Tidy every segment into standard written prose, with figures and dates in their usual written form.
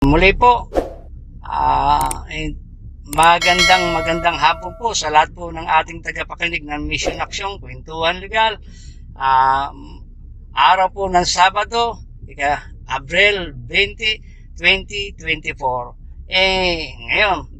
Muli po, magandang hapon po sa lahat po ng ating tagapakinig ng Mission Action, Kwentuhan Legal. Araw po ng Sabado, Abril 20, 2024. Ngayon,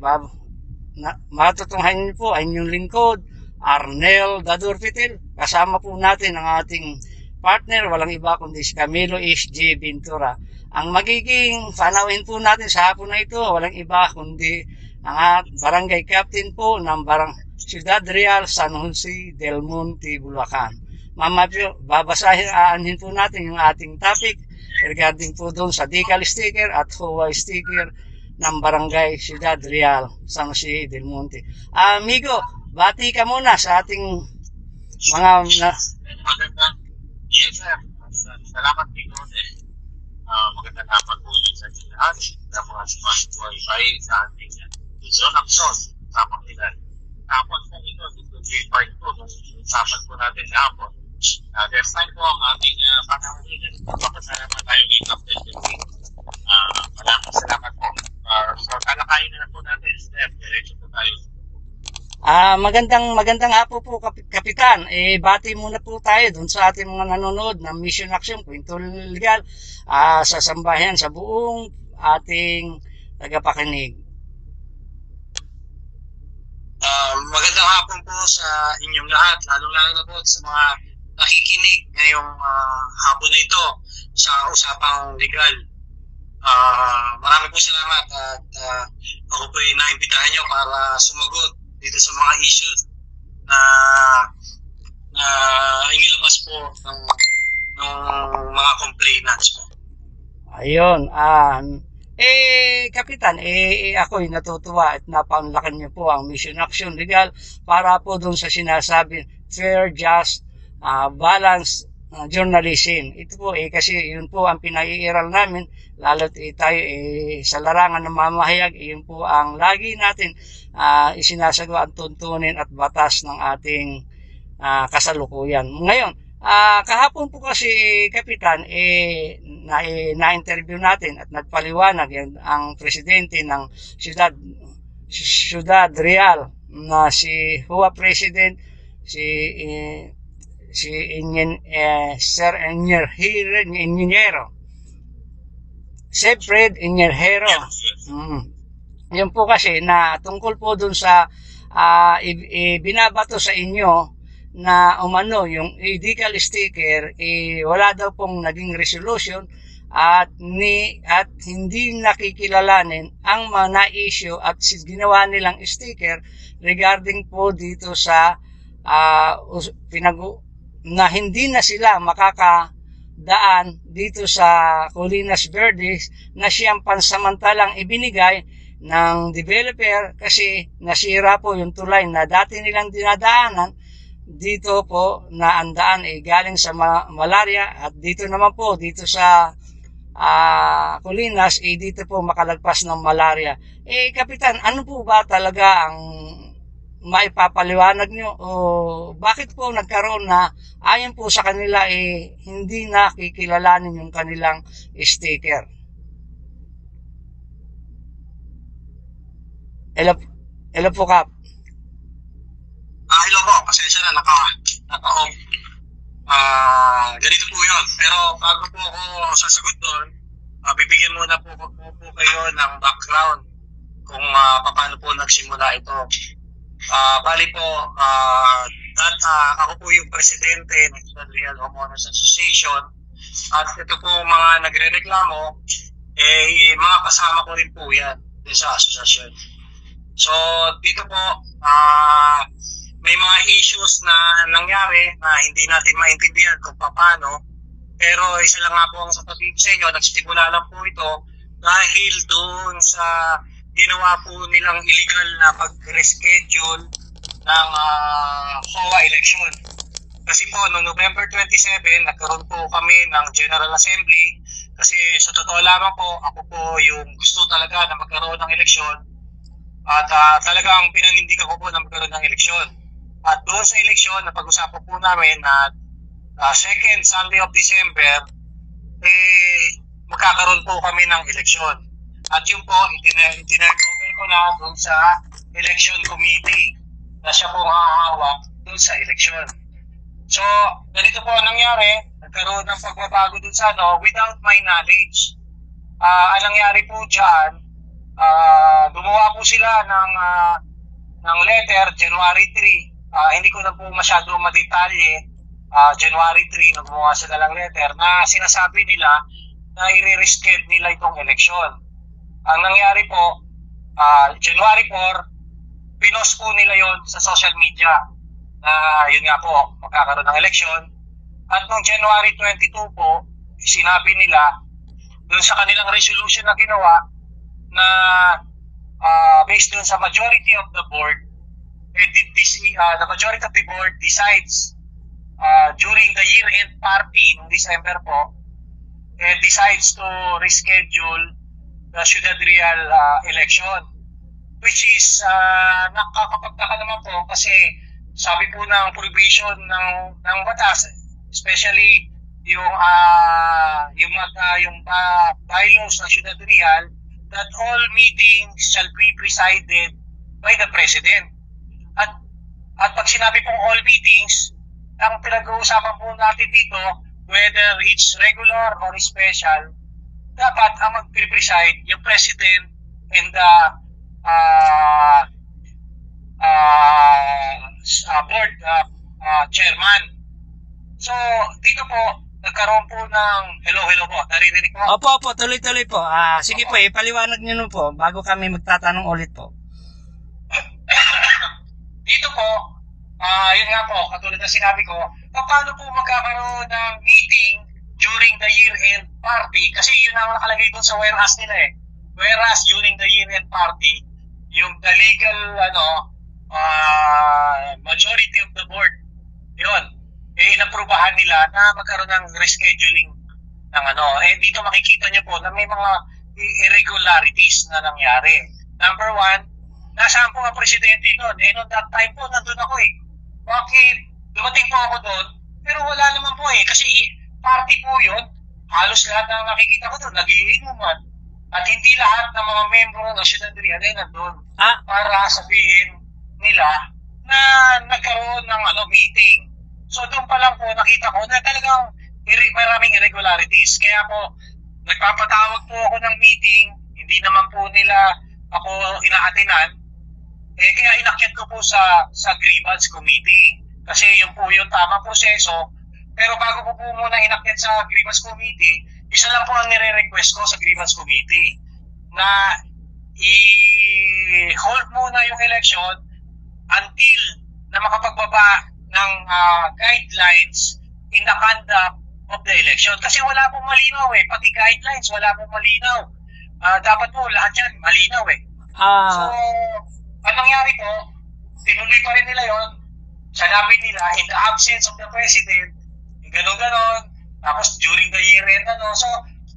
matutunghayan niyo po ay inyong lingkod, Arnel Dadurpitil. Kasama po natin ang ating partner, walang iba kundi si Camilo H.J. Ventura. Ang magiging panawin po natin sa hapon na ito, walang iba kundi ang barangay captain po ng Ciudad Real, San Jose del Monte, Bulacan. Mamaya babasahin po natin yung ating topic regarding po doon sa decal sticker at Huawei sticker ng barangay Ciudad Real, San Jose del Monte. Amigo, bati ka muna sa ating mga... Yes, sir. Salamat dito. Magandang hapon po sa lahat. Tapos mag-qualify sa ating Mission Action sa Pangilinan. Tapos po ito, dito yung part po, usapan po natin hapon. There's time po ang ating panahon. Papasalamat tayo kay Captain Jeffrey. Maraming salamat po. So, kalakayin na po natin, Steph. Diretso po tayo. Magandang hapon po, Kapitan. Bati muna po tayo dun sa ating mga nanonood ng Mission Action, Kwentuhan Legal, sa sambahan, sa buong ating tagapakinig. Magandang hapon po sa inyong lahat, lalong-lalo na po sa mga nakikinig ngayong hapon na ito sa usapang legal. Maraming po salamat at ako po ay naimbitahan nyo para sumagot dito sa mga issues na inilabas po ng mga complainants po. Ayun, Kapitan, ako'y natutuwa at napanlakan niyo po ang Mission Action Legal para po doon sa sinasabi fair, just, balance, journalism. Ito po kasi yun po ang pinaiiral namin, lalo't tayo sa larangan ng mamahayag, yun po ang lagi natin isinasagawa ang tuntunin at batas ng ating kasalukuyan. Ngayon, kahapon po kasi, Kapitan, na-interview natin at nagpaliwanag ang presidente ng Ciudad Real na si Hua President, si Sir Ingeniero Fred Ingeniero. Yun po kasi na tungkol po dun sa binabato sa inyo na umano yung decal sticker, wala daw pong naging resolution at hindi nakikilalanin ang mga na-issue at ginawa nilang sticker regarding po dito sa na hindi na sila makakadaan dito sa Colinas Verdes na siyang pansamantalang ibinigay ng developer kasi nasira po yung tulay na dati nilang dinadaanan. Dito po na ang daan galing sa malaria at dito naman po dito sa Colinas dito po makalagpas ng malaria. Kapitan, ano po ba talaga ang maipapaliwanag nyo o bakit po nagkaroon na ayon po sa kanila hindi na kikilalanin yung kanilang sticker? Hello po, Kap. Hello po, pasensya na, naka-off. Ganito po yun. Pero bago po ako sasagot doon, bibigyan muna po kayo ng background kung paano po nagsimula ito. Bali po, ako po yung presidente ng Ciudad Real Homeowners Association at ito po mga nagre-reklamo, mga kasama ko rin po yan din sa asosasyon. So, dito po, may mga issues na nangyari na hindi natin maintindihan kung paano. Pero isa lang nga po ang sasabihin sa inyo, nagsimula lang po ito dahil doon sa ginawa po nilang illegal na pag-reschedule ng HOA election. Kasi po, noong November 27, nagkaroon po kami ng General Assembly kasi sa totoo lamang po, ako po yung gusto talaga na magkaroon ng eleksyon at talagang pinanindigan ko po na magkaroon ng eleksyon. At doon sa eleksyon, napag-usapan po namin na second Sunday of December, magkakaroon po kami ng eleksyon. At yun po, itinurn-over ko na doon sa election committee na siya po hahawak doon sa election. So, ganito po ang nangyari, nagkaroon ng pagbabago doon sa without my knowledge. Ang nangyari po dyan, gumawa po sila ng letter January 3. Hindi ko na po masyado madetalye. January 3, gumawa sila ng letter na sinasabi nila na i-reschedule nila itong election. Ang nangyari po, January 4, pinost po nila yon sa social media na yun nga po, magkakaroon ng election. At noong January 22 po, sinabi nila doon sa kanilang resolution na ginawa na based doon sa majority of the board, the majority of the board decides during the year-end party noong December po, decides to reschedule the Ciudad Real election, which is nakakapagtaka naman po kasi sabi po ng provision ng batas, especially yung bylaws ng Ciudad Real, that all meetings shall be presided by the President. At pag sinabi pong all meetings, ang pinag-uusapan po natin dito, whether it's regular or special, dapat ang mag-preside yung President and the board chairman. So, dito po, nagkaroon po ng hello po, naririnig po? Opo, tuloy-tuloy po. Sige po, ipaliwanag niyo nun po bago kami magtatanong ulit po. Dito po, yun nga po, katulad na sinabi ko, paano po magkakaroon ng meeting during the year-end party? Kasi yun ang nakalagay dun sa whereas nila eh. Whereas during the year-end party, yung the legal majority of the board, yun, inaprubahan nila na magkaroon ng rescheduling ng dito makikita nyo po na may mga irregularities na nangyari. Number one, nasaan po ang presidente noon? Noong that time po, nandun ako eh. Bakit? Dumating po ako doon, pero wala naman po eh. Kasi party po yun. Halos lahat na nakikita ko doon, nagiinuman. At hindi lahat ng mga membro ng Ciudad Real ay nandun. Para sabihin nila na nagkaroon ng meeting. So doon pa lang po nakita ko na talagang maraming irregularities. Kaya po, nagpapatawag po ako ng meeting, hindi naman po nila ako inaatinan. Kaya inakyat ko po sa grievance committee. Kasi yun po yung tamang proseso. Pero bago ko po muna inakyat sa grievance committee, isa lang po ang nire-request ko sa grievance committee na i-hold muna yung election until na makapagbaba ng guidelines in the conduct of the election. Kasi wala pong malinaw eh. Pati guidelines, wala pong malinaw. Dapat po lahat yan malinaw eh. So, anong nangyari po, tinuloy pa rin nila yon. Sanabi nila, in the absence of the President, ganon-ganon, tapos during the year-end, So,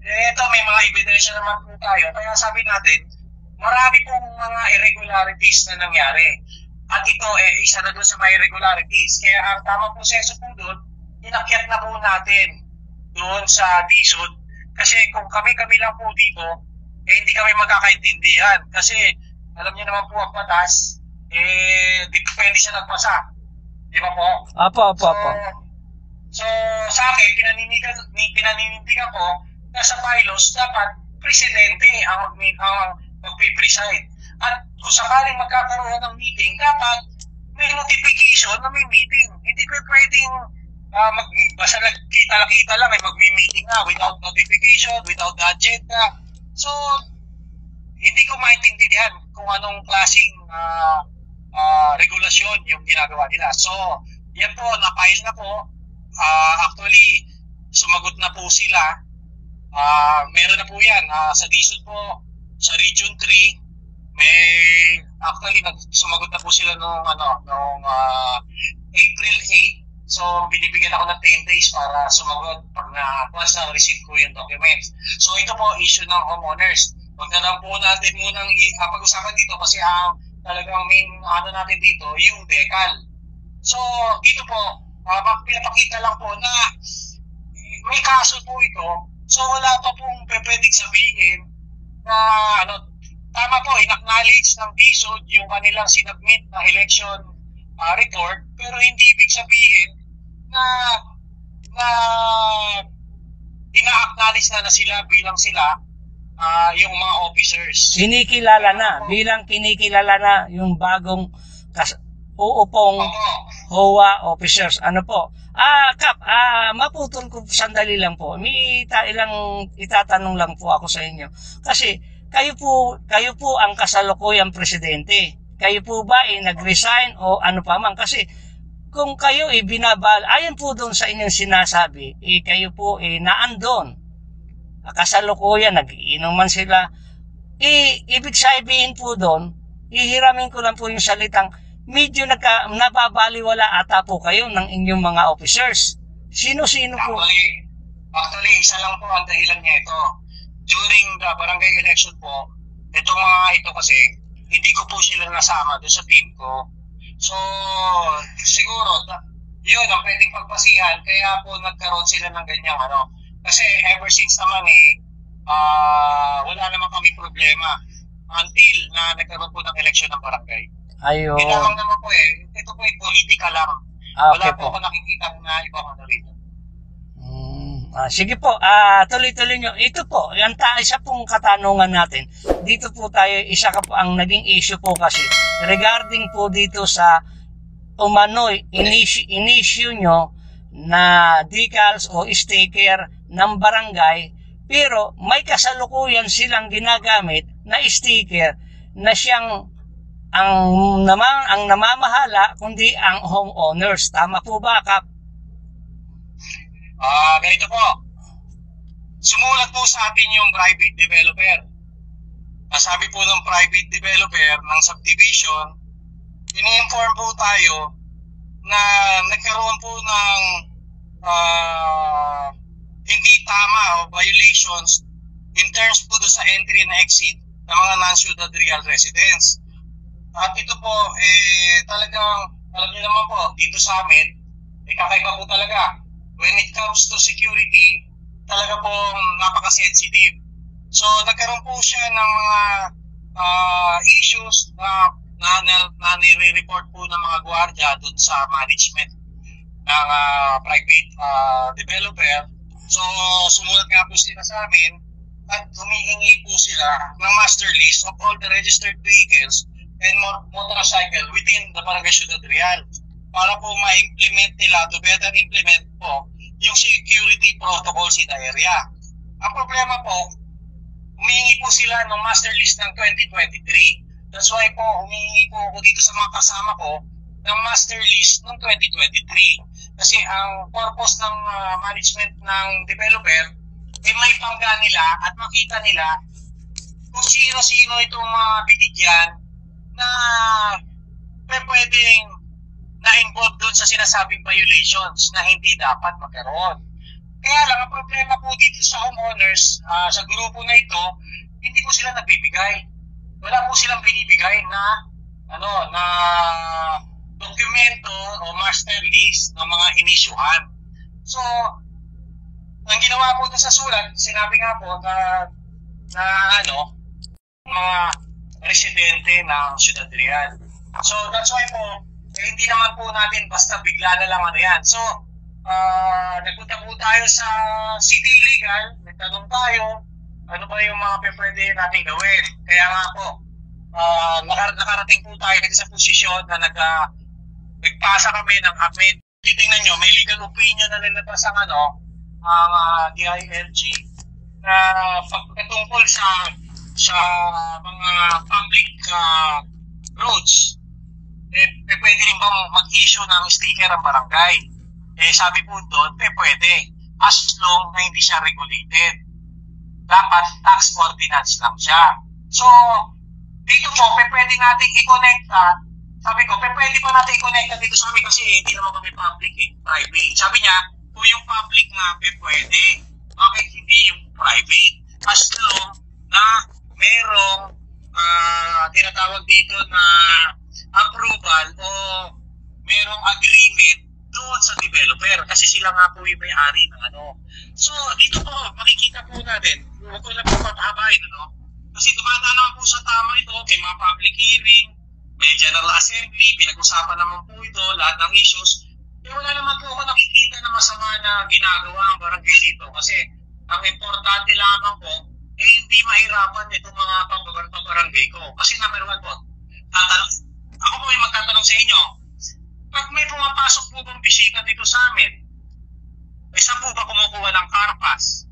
ito, may mga ebidensya naman po tayo. Kaya sabi natin, marami pong mga irregularities na nangyari. At ito, isa na doon sa mga irregularities. Kaya ang tamang proseso po doon, inakyat na po natin doon sa DSUD. Kasi kung kami-kami lang po dito, hindi kami magkakaintindihan. Kasi, alam niyo naman po ang batas, depende siya nagpasa. Di ba po? Opo. So, sa akin, pinaninindigan ko na sa bylaws, dapat presidente ang magpipreside. At kung sakaling magkakaroon ng meeting, dapat may notification na may meeting. Hindi ko pwedeng basta nagkita-kita lang, may magmi-meeting na without notification, without the agenda. So, hindi ko maintindihan kung anong klaseng regulasyon yung ginagawa nila. So, yan po, na-file na po. Actually, sumagot na po sila. Meron na po yan. Sa DSUD po, sa Region 3, actually, sumagot na po sila noong April 8. So, binibigyan ako ng 10 days para sumagot once na-receive ko yung documents. So, ito po, issue ng homeowners. Huwag na lang po natin munang pag-usapan dito kasi talagang main natin dito, yung decal. So, dito po, pinapakita lang po na may kaso po ito. So, wala pa pong pwedeng sabihin na ano, tama po, in-acknowledge ng DSUD yung kanilang sinubmit na election report, pero hindi ibig sabihin na ina-acknowledge na sila bilang sila yung mga officers. Kinikilala na, bilang kinikilala na yung bagong uupong HOA officers. Ano po? Kap, maputol ko sandali lang po. May itatanong lang po ako sa inyo. Kasi kayo po ang kasalukuyang presidente. Kayo po ba nag-resign o ano pa man? Kasi kung kayo ayon po doon sa inyong sinasabi, kayo po naandon. Kasalukuyan, nag-iinom man sila. Ibig sabihin po doon, ihiramin ko lang po yung salitang, medyo nababaliwala ata po kayo ng inyong mga officers. Sino-sino po? Actually, isa lang po ang dahilan niya ito. During the barangay election po, itong mga ito kasi, hindi ko po sila nasama doon sa team ko. So, siguro, yun ang pwedeng pagpasihan, kaya po nagkaroon sila ng ganyang ano. Kasi ever since naman wala naman kami problema until na nagkaroon po ng election ng barangay. Ayun. Kailangan naman po ito po politika lang. Okay wala po ako nakikita na ibang ano rito. Sige po, tuloy-tuloy nyo. Ito po, isa pong katanungan natin. Dito po tayo, isa ka po ang naging issue po kasi regarding po dito sa umano'y issue nyo na decals o sticker ng barangay, pero may kasalukuyan silang ginagamit na sticker na siyang ang namamahala kundi ang homeowners. Tama po ba, Kap? Ganito po. Sumulat po sa atin yung private developer. Sabi po ng private developer ng subdivision, ini-inform po tayo na nagkaroon po ng hindi tama o violations in terms po doon sa entry and exit ng mga non-ciudad real residents. At ito po, talagang, alam niyo naman po, dito sa amin, kakaiba po talaga. When it comes to security, talaga pong napaka-sensitive. So, nagkaroon po siya ng mga issues na nire-report po ng mga gwardiya doon sa management ng private developer. So, sumulat nga po sila sa amin at humihingi po sila ng master list of all the registered vehicles and motorcycle within the Barangay Ciudad Real para po ma-implement nila, to better implement po yung security protocols in the area. Ang problema po, humihingi po sila ng master list ng 2023. That's why po, humihingi po ako dito sa mga kasama ko ng master list ng 2023. Kasi ang purpose ng management ng developer ay may pangga nila at makita nila kung sino-sino itong mga bitigyan na pwedeng na-involve doon sa sinasabing violations na hindi dapat magkaroon. Kaya lang, ang problema po dito sa homeowners, sa grupo na ito, hindi po sila nagbibigay. Wala po silang binibigay na dokumento o master list ng mga inisyuhan. So, ang ginawa po doon sa sulat, sinabi nga po na mga residente ng Ciudad Real. So, that's why po, hindi naman po natin basta bigla na lang yan. So, nagpunta po tayo sa city legal, nagtanong tayo, ano ba yung mga pwede natin gawin. Kaya nga po, nakarating po tayo sa posisyon na nagpasa kami ng amend. Titingnan nyo, may legal opinion na nilabas ang DILG na pagkatungkol sa mga public roads, pwede rin bang mag-issue ng sticker ang barangay? Sabi po doon, pwede. As long na hindi siya regulated. Dapat tax ordinance lang siya. So, dito po, pwede natin i-connecta. Sabi ko, pwede pa natin i-connecta dito sa amin kasi hindi naman kami public private. Sabi niya, kung yung public nga, pwede. Bakit hindi yung private? As long na merong tinatawag dito na approval o merong agreement doon sa developer kasi sila nga po yung may-ari ng So, dito po, makikita po natin, huwag ko na po papahabain, Kasi dumadaan naman po sa tama ito, may mga public hearing, may General Assembly, pinag-usapan naman po ito, lahat ng issues. Eh wala naman po ako nakikita na masama na ginagawa ang barangay dito. Kasi ang importante lamang po, hindi mahirapan itong mga pabarangay ko. Kasi number one po, ako po yung magtatanong sa inyo, pag may pumapasok po bang bisita dito sa amin, eh saan po ba kumukuha ng carpas?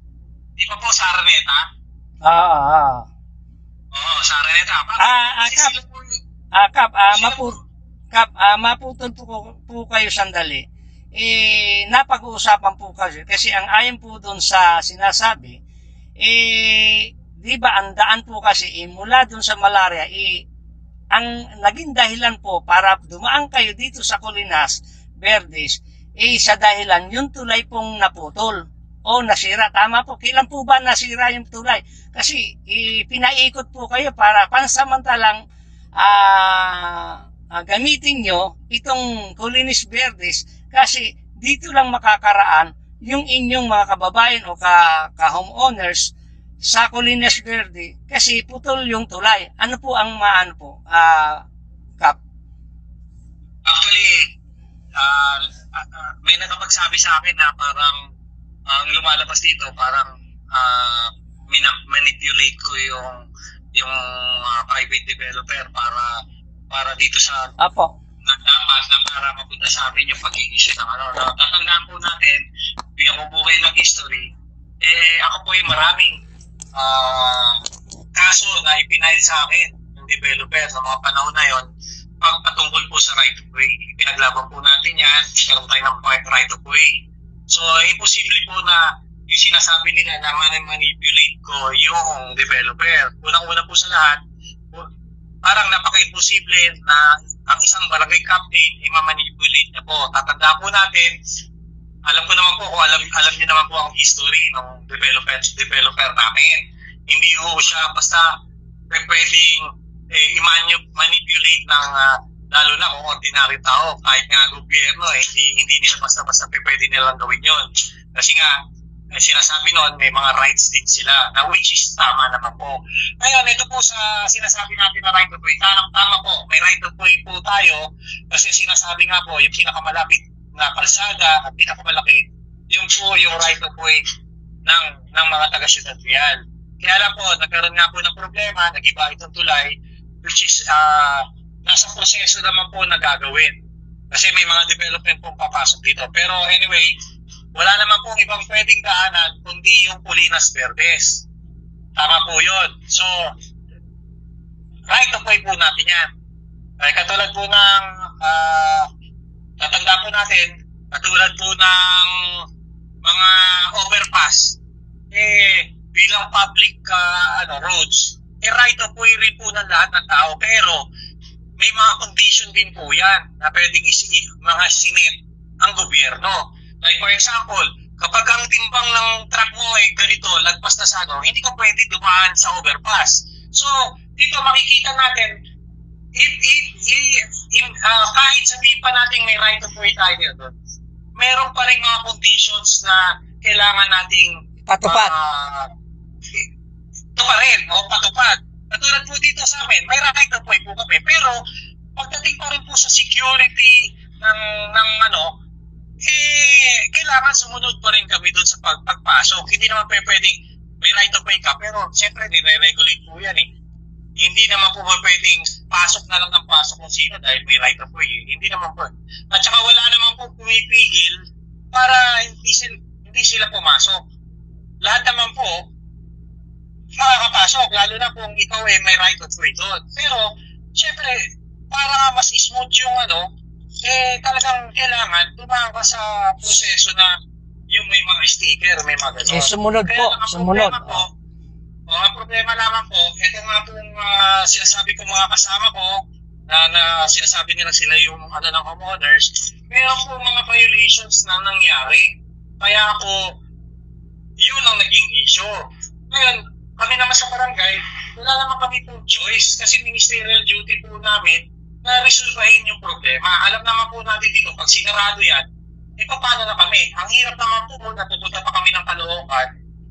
Di pa po sa Araneta? Oo, sa Araneta. Kap, maputol po kayo sandali. Napag-uusapan po kasi ang ayon po doon sa sinasabi, di ba ang daan po kasi mula doon sa Malaria, ang naging dahilan po para dumaan kayo dito sa Colinas Verdes, sa dahilan yung tulay pong naputol o nasira. Tama po, kailan po ba nasira yung tulay? Kasi pinaikot po kayo para pansamantalang gamitin nyo itong Colinas Verdes kasi dito lang makakaraan yung inyong mga kababayan o ka-homeowners sa Colinas Verde kasi putol yung tulay. Ano po ang maano po, Kap? Actually, may nakapagsabi sa akin na parang ang lumalabas dito parang manipulate ko yung private developer para dito sa Apo. dapat na para mapunta sa amin yung pag-i-issue ng ano. Tatandaan po natin, bigyan ko po kayo ng history, ako po yung maraming kaso na ipinail sa akin yung developer sa mga panahon na yon patungkol po sa right of way. Pinaglaban po natin yan, karoon tayo ng right of way. So, imposible po na yung sinasabi nila na manipulate ko yung developer. Unang-una po sa lahat, parang napaka-imposible na ang isang barangay captain ay mamanipulate na po. Tatandaan po natin, alam ko naman po kung alam niyo naman po ang history ng developer namin. Hindi ho siya basta pwedeng i-manipulate ng lalo na kung ordinary tao, kahit nga gobyerno, hindi nila basta-basta pwede nilang gawin yun. Kasi nga, sinasabi noon, may mga rights din sila, na which is tama naman po. Ngayon, ito po sa sinasabi natin na right of way, tama po, may right of way po tayo, kasi sinasabi nga po, yung pinakamalapit na kalsada at pinakamalaki, yung po yung right of way ng mga taga-Ciudad Real. Kaya lang po, nagkaroon nga po ng problema, nag-iba itong tulay, which is nasa proseso naman po na gagawin. Kasi may mga development pong papasok dito. Pero anyway, wala naman pong ibang pwedeng daanan kundi yung Colinas Verdes. Tama po yun. So, right of way po natin yan. Ay, katulad po ng tatanda po natin, katulad po ng mga overpass, bilang public roads, right of way rin po ng lahat ng tao. Pero may mga condition din po yan na pwedeng mga sinet ang gobyerno. Like for example, kapag ang timbang ng truck mo ay ganito, lagpas na sa hindi ka pwede dumaan sa overpass. So, dito makikita natin, kahit sabihin pa natin may right of way tayo doon, meron pa rin mga conditions na kailangan nating patupad. Ito pa rin, patupad. Katulad po dito sa amin, may right of way po kami, pero pagdating pa rin po sa security ng kailangan sumunod pa rin kami doon sa pagpasok. Hindi naman pwedeng may right of way ka, pero siyempre nire-regulate po yan Hindi naman po pwedeng pasok na lang ng pasok kung sino dahil may right of way. Hindi naman po. At saka wala naman po pumipigil para hindi sila pumasok. Lahat naman po makakapasok, lalo na kung ikaw may right of way doon. Pero, syempre, para mas smooth yung talagang kailangan dumaan ka sa proseso na yung may mga sticker, may mga gano'n. Sumunod po, sumunod. Ang problema lamang po, ito nga pong sinasabi ko mga kasama ko, na sinasabi nila sila yung ng homeowners, mayroon po mga violations na nangyari. Kaya po, yun ang naging issue. Ngayon, kami naman sa barangay, wala naman kami pong choice kasi ministerial duty po namin na resolvahin yung problema. Alam naman po natin dito, pag sinarado yan, paano na kami? Ang hirap naman po na pupunta pa kami ng Caloocan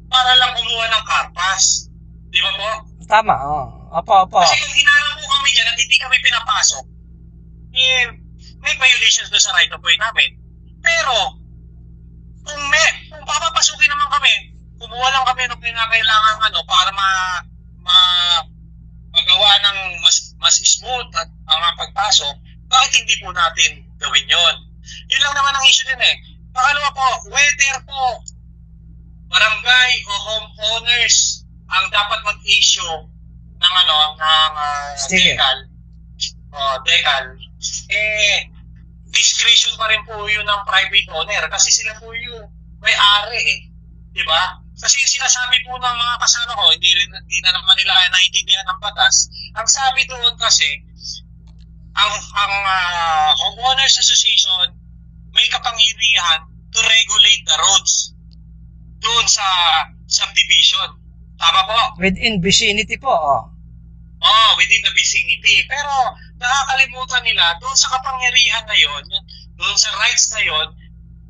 para lang kumuha ng carpas. Di ba po? Tama, Opo. Kasi kung hinarang po kami dyan at hindi kami pinapasok, may violations doon sa right of way namin. Pero, kung papapasukin naman kami, kumuha lang kami ng pinakailangan para magawa ng mas smooth at ang pagpasok, bakit hindi po natin gawin yon? Yun lang naman ang issue din eh. Pangalawa po, whether po barangay o homeowners ang dapat mag-issue ng decal, discretion pa rin po yun ng private owner kasi sila po yung may-ari eh. Diba? Kasi yung sinasabi po ng mga kasama ko, hindi na naman nila naiintindihan ng batas. Ang sabi doon kasi, ang Homeowners Association may kapangyarihan to regulate the roads doon sa subdivision. Tama po? Within vicinity po, within the vicinity. Pero nakakalimutan nila, doon sa kapangyarihan na yon, doon sa rights na yon,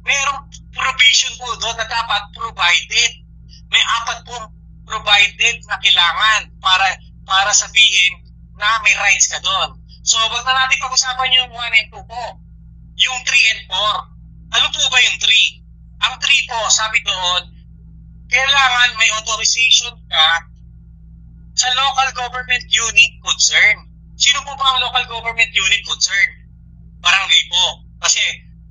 mayroong provision po doon na dapat provided. May 4 po provided na kailangan para sabihin na may rights ka doon. So, wag na natin pag-usapan yung 1 and 2 po. Yung 3 and 4. Ano po ba yung 3? Ang 3 po, sabi doon, kailangan may authorization ka sa local government unit concern. Sino po ba ang local government unit concern? Barangay po. Kasi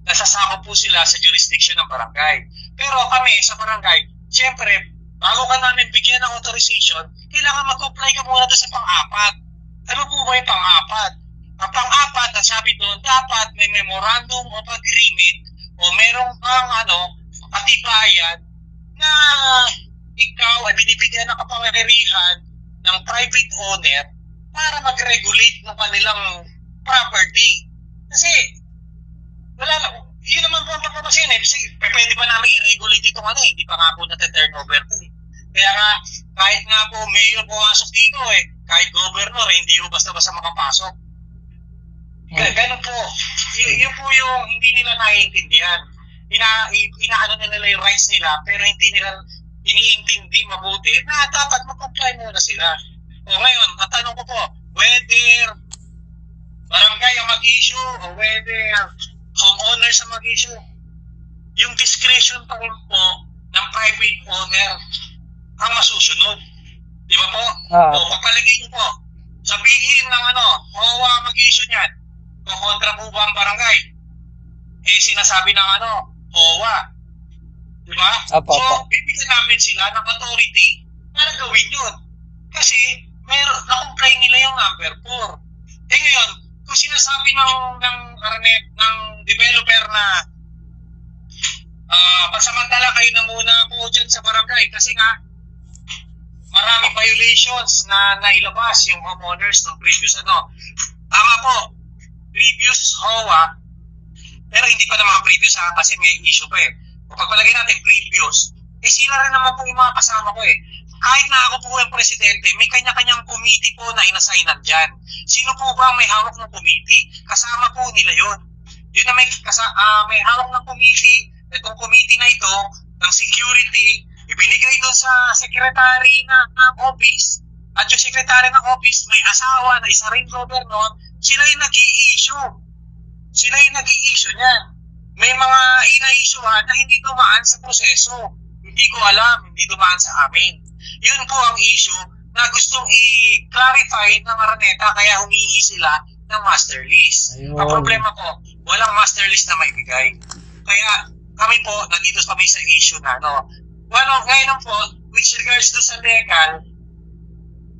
nasasakop po sila sa jurisdiction ng barangay. Pero kami sa barangay, siyempre, bago ka namin bigyan ng authorization, kailangan mag-comply ka muna doon sa pang-4. Ano po ba yung pang-4? Ang pang-4, ang sabi doon, dapat may memorandum of agreement o merong kang katibayan na ikaw ay binibigyan ng kapangyarihan ng private owner para mag-regulate ng kanilang property. Kasi, yun naman po ang pagpapasin eh. Kasi, pwede ba namin i-regulate itong hindi pa nga po na-turnover to eh. Kaya nga, kahit nga po mayor pumasok dito eh, kahit governor, hindi po basta-basta makapasok. Ganun po. Yun po yung hindi nila naiintindihan. Inaano nila yung rights nila, pero hindi nila iniintindi mabuti na dapat mag-comply muna sila. O ngayon, ang tanong ko po, whether barangay ang mag-issue o whether homeowners ang mag-issue, yung discretion pa rin po ng private owner ang masusunod. Di ba po? O pagpalagay niyo po, sabihin ng HOA mag-issue niyan, o kontra po ba ang barangay? Sinasabi ng HOA. Di ba? So, bibigyan namin sila ng authority para gawin yun. Kasi, na-comply nila yung number 4. Ngayon, kung sinasabi ng developer na pansamantala kayo na muna po dyan sa barangay kasi nga maraming violations na nailabas yung homeowners ng previous Tama po, previous HOA, pero hindi pa naman previous kasi may issue pa eh. Kung pagpalagay natin previous, sila rin naman po yung mga kasama ko eh. Kahit na ako po yung presidente, may kanya-kanyang committee po na inassignan dyan. Sino po ba ang may hawak ng committee? Kasama po nila yun. Yun na may hawak ng committee, itong committee na ito, ng security, ibinigay doon sa secretary ng office, at yung secretary ng office may asawa na isa rin governor, sila yung nag-i-issue. Sila yung nag-i-issue niyan. May mga ina-issuehan na hindi dumaan sa proseso. Hindi ko alam, hindi dumaan sa amin. Yun po ang issue na gustong i-clarify ng Araneta kaya humingi sila ng master list. Ayun. Ang problema ko, walang master list na maibigay. Kaya kami po, nandito kami sa issue na ngayon po, with regards to sa legal,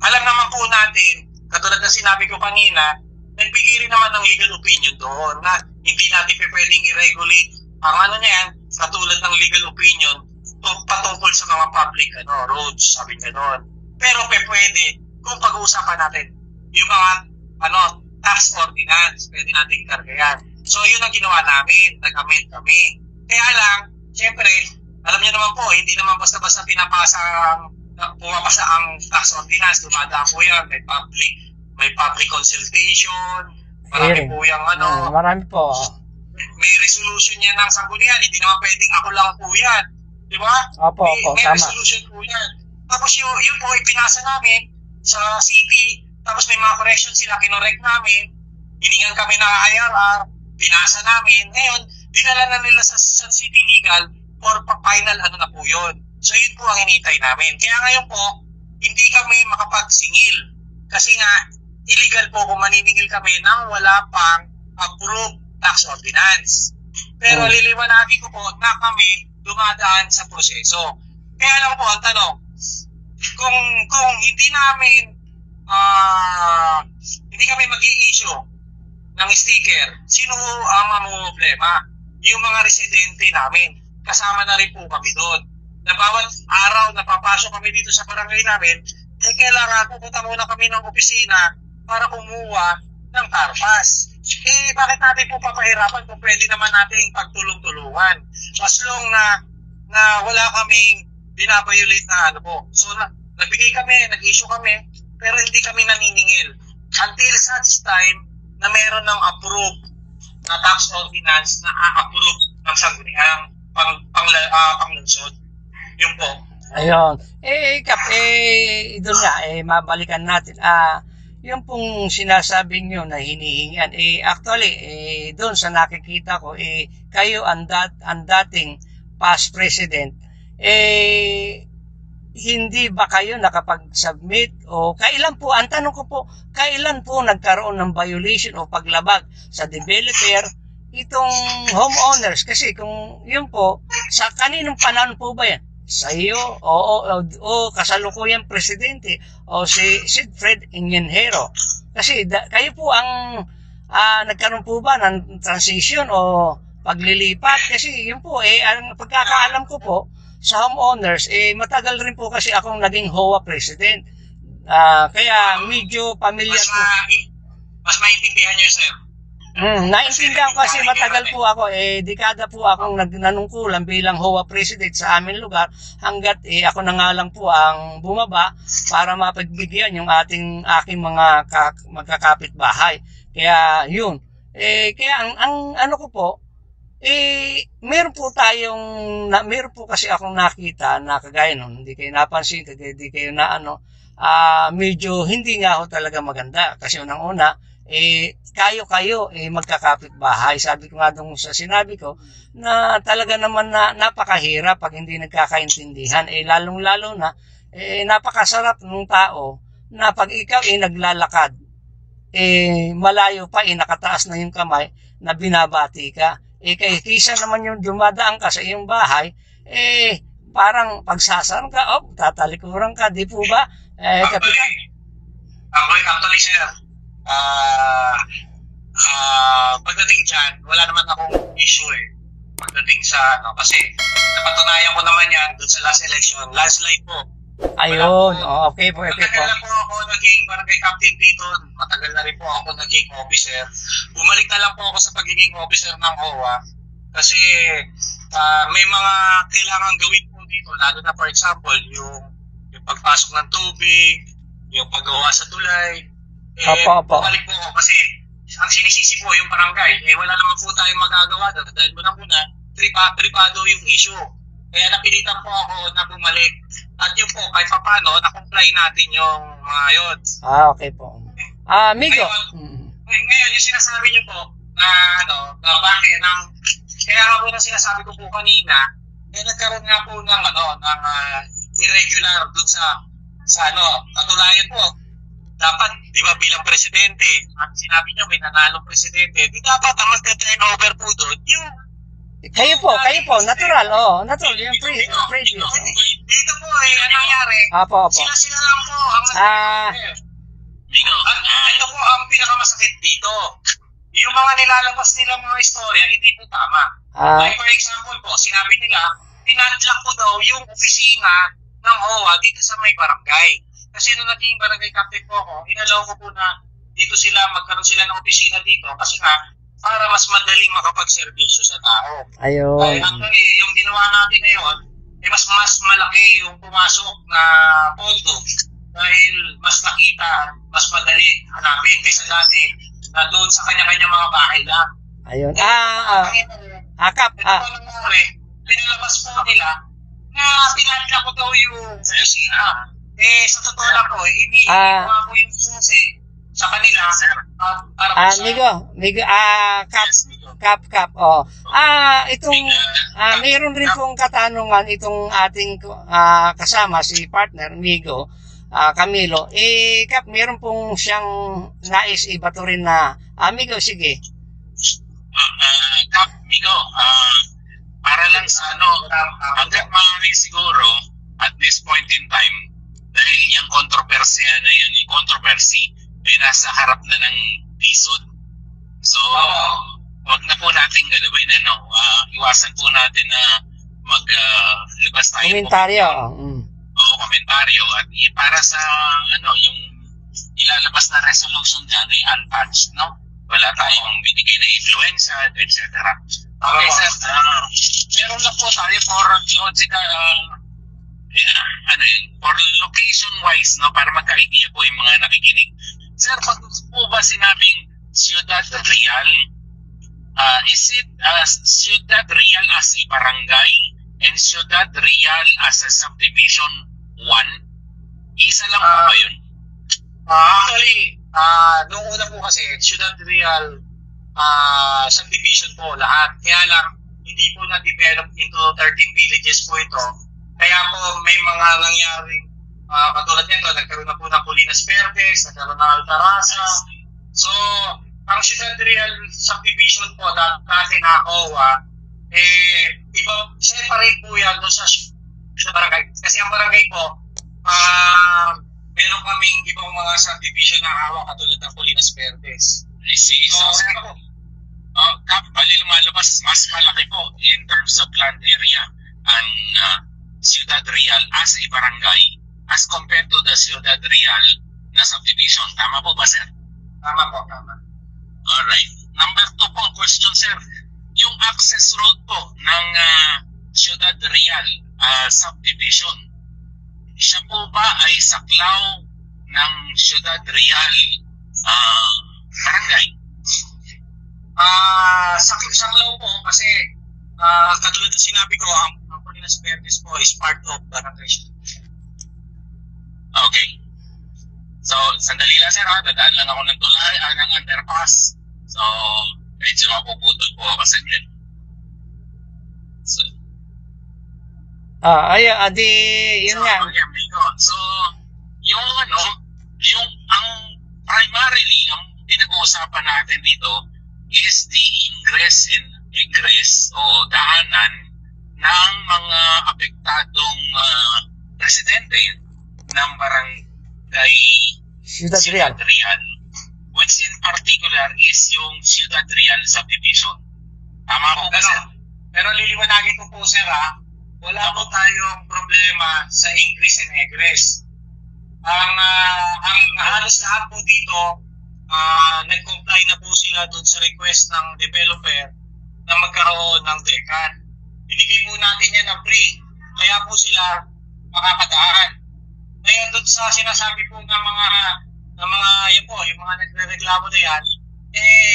alam naman po natin, katulad na sinabi ko kanina, nagbigay rin naman ng legal opinion doon na hindi natin pwedeng i-regulate ang niyan, katulad ng legal opinion patungkol sa mga public roads, sabi niya doon. Pero pwede, kung pag-uusapan natin, yung mga tax ordinance, pwede natin ikargayan. So yun ang ginawa namin, nag-amend kami. Kaya lang, syempre, alam niyo naman po, hindi naman basta-basta pumapasa ang tax ordinance, dumadaan po yan, may public consultation, marami po yung marami po. May resolution yan ng sanggunian, hindi naman pwedeng ako lang po yan. Di ba? Opo, may tama. Resolution po yan. Tapos yun po, ipinasa namin sa city, tapos may mga correction sila, kinorek namin, hiningan kami ng IRR, pinasa namin. Ngayon, dinala na nila sa city legal for final ano na po yun. So yun po ang hinintay namin. Kaya ngayon po, hindi kami makapagsingil. Kasi nga, illegal po kung maniningil kami nang wala pang approved tax ordinance. Pero liliwanagin ko po na kami dumadaan sa proseso. Kaya lang po ang tanong, kung hindi namin hindi kami mag-i-issue ng sticker, sino ang problema? Yung mga residente namin, kasama na rin po kami doon. Na bawat araw na papasok kami dito sa barangay namin, kailangan pupunta muna kami ng opisina para kumuha ng carpas. Bakit natin po papahirapan kung pwede naman nating pagtulong-tulungan? As long na wala kaming binabiolate na ano po. So, nagbigay kami, nag-issue kami, pero hindi kami naniningil. Until such time na meron ng approved na tax ordinance na a-approve ng sangguniang panglunsod. Yun po. Ayun. Kap, doon nga, mabalikan natin. Yung pong sinasabi nyo na hinihingian, actually, doon sa nakikita ko, kayo ang dating past president, hindi ba kayo nakapag-submit o kailan po, ang tanong ko po, kailan po nagkaroon ng violation o paglabag sa developer itong homeowners? Kasi kung yun po, sa kaninong panahon po ba yan? Sa iyo o kasalukuyang presidente o si Sigfred Ingenhero? Kasi kayo po ang nagkaroon po ba ng transition o paglilipat? Kasi yun po, ang pagkakaalam ko po, sa homeowners, matagal rin po kasi akong naging HOA president. Kaya medyo pamilyar po. Mas maintindihan nyo, sir. Naintindihan ko kasi matagal po ako, dekada po akong nanungkulan bilang HOA president sa aming lugar hanggat ako na nga lang po ang bumaba para mapagbigyan yung aking mga magkakapitbahay. Kaya yun. Kaya ang ano ko po, meron po kasi akong nakita na kagaya nun, hindi kayo napansin, hindi kayo na medyo hindi nga ako talaga maganda. Kasi unang-una, kayo magkakapit bahay. Sabi ko nga dun sa sinabi ko, na talaga naman na napakahirap pag hindi nagkakaintindihan. Lalong-lalo na, napakasarap ng tao na pag ikaw naglalakad, malayo pa, nakataas na yung kamay na binabati ka. Kaysa naman yung dumadaan ka sa iyong bahay, parang pagsasarang ka, tatalikuran ka, di po ba? Kapitan? Actually, sir, pagdating dyan, wala naman akong issue pagdating sa kasi napatunayan ko naman yan dun sa last election, landslide po. Ayun, okay po. Matagal na po ako naging barangay captain dito, matagal na rin po ako naging officer. Bumalik na lang po ako sa pagiging officer ng HOA kasi may mga kailangan gawin po dito, lalo na for example, yung pagpasok ng tubig, yung paggawa sa tulay. Bumalik po ako kasi ang sinisisi po yung barangay, wala naman po tayong magagawa dahil muna tripado yung issue. Kaya napilitan po ako na bumalik. At yun po, kahit pa paano, na-comply natin yung mga yun. Okay po. Migo. Ngayon, yung sinasabi niyo po, na bakit, kaya nga po na sinasabi ko po kanina, nagkaroon nga po ng irregular dun sa katulayan po. Dapat, di ba, bilang presidente, at sinabi niyo may nanalong presidente, di dapat ang magka-turnover po doon, yung kayo po, natural, natural, yung previous. Dito po ang nangyari, sila lang po ang ito po ang pinakamasakit dito. Yung mga nilalabas nila mga istorya, hindi po tama. Like for example po, sinabi nila, tinadlock po daw yung opisina ng HOA dito sa may barangay. Kasi nung naging barangay captain po ako, inalaw ko po na dito magkaroon sila ng opisina dito kasi nga, para mas madaling makapagserbisyo sa tao. Ayun. Dahil actually, yung ginawa natin ngayon, mas malaki yung pumasok na pondo dahil mas nakita, mas madali hanapin kaysa dati na doon sa kanya-kanya mga bahay lang. Ayun. Ito po nangyari, pinalabas po nila pinadla ko daw yung opisina. Sa totoo lang po, ko yung susi sa kanila. Para Migo, Kap, mayroon rin pong katanungan itong ating kasama, si partner, Migo, Camilo. Kap, mayroon pong siyang nais ibato rin na, Migo, sige. Kap, Migo, para lang sa hanggat maaari siguro, at this point in time, dahil yung controversy ay nasa harap na ng tisod. So, wag na po natin galawin, iwasan po natin na maglabas tayo komentaryo. Komentaryo. At para sa yung ilalabas na resolution dyan ay untouched, no? Wala tayong binigay na influensya, etc. Okay, sir. Meron na po tayo for logical, for location-wise, no? Para magka-idea po yung mga nakikinig. Sir, pag po ba sinabing Ciudad Real, is it Ciudad Real as a barangay and Ciudad Real as a subdivision 1? Isa lang po ba yun? Actually, noong una po kasi, Ciudad Real subdivision po lahat. Kaya lang, hindi po na-develop into 13 villages po ito. Kaya po may mga nangyaring katulad nito, nagkaroon na po ng Colinas Verdes, nagkaroon ng Altarasa. So, ang Ciudad Real subdivision po dati na COA, separate po yan doon sa barangay. Kasi ang barangay po, meron kaming ibang mga subdivision na hawak katulad ng Colinas Verdes. Bali lumalabas, mas malaki po in terms of land area ang Ciudad Real as a barangay as compared to the Ciudad Real na subdivision. Tama po ba, sir? Tama po, tama. Alright. Number 2 po, question, sir. Yung access road po ng Ciudad Real subdivision, siya po ba ay saklaw ng Ciudad Real barangay? Saklaw po kasi katulad ng sinabi ko, ang Colinas Verdes po is part of barangay. Okay. So, sandali lang, sir, dadaan lang ako ng tulay, ng underpass. So, medyo mapuputol po ako sa inyo. So, yun nga. So, yung ang primarily, ang pinag-uusapan natin dito is the ingress and egress o daanan ng mga apektadong residente ng barangay Ciudad Real, which in particular is yung Ciudad Real subdivision. Tama po ba, sir? Pero liliwanagin ko po, sir, wala po tayong problema sa ingress and egress. Ang halos lahat po dito, nag-comply na po sila doon sa request ng developer na magkaroon ng decan. Binigay po natin yan na free, kaya po sila makakadaan. Ngayon doon sa sinasabi po ng mga yan po, yung mga nagrereklamo na yan,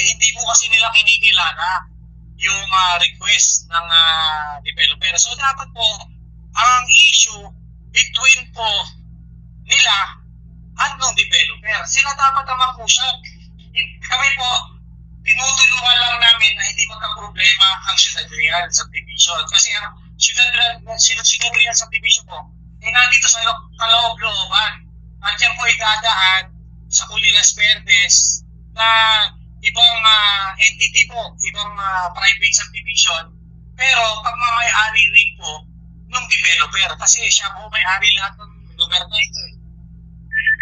hindi po kasi nila kinikilala yung request ng developer. So dapat po, ang issue between po nila at ng developer, sila dapat ang mag-usap. Kami po, tinutulungan lang namin na hindi magka-problema ang Ciudad Real subdivision. Kasi ang Ciudad Real subdivision po, nandito sa kaloob-looban. At yan po idadaan sa Colinas Verdes na ibang entity po, ibang private subdivision. Pero pagmamayari rin po ng developer kasi siya po may-ari lahat ng lugar na ito.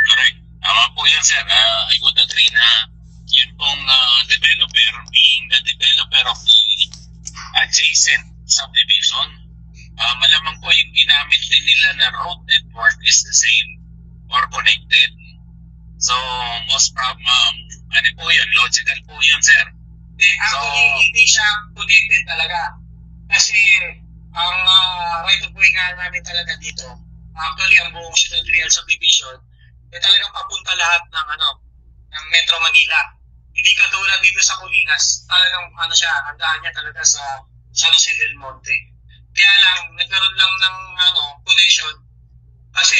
Correct. Tama po yan, sir. I would agree na yun pong developer being the developer of the adjacent subdivision, malamang po yung ginamit din nila na road network is the same or connected. So, most ano po yun, logical po yun, sir. Hindi siya connected talaga. Kasi, ang right of way nga namin talaga dito, actually, ang buong Ciudad Real subdivision, talagang papunta lahat ng Metro Manila. Hindi katulad dito sa Colinas, talagang ang daan niya talaga sa San Jose del Monte. Kaya lang, nagkaroon lang ng connection kasi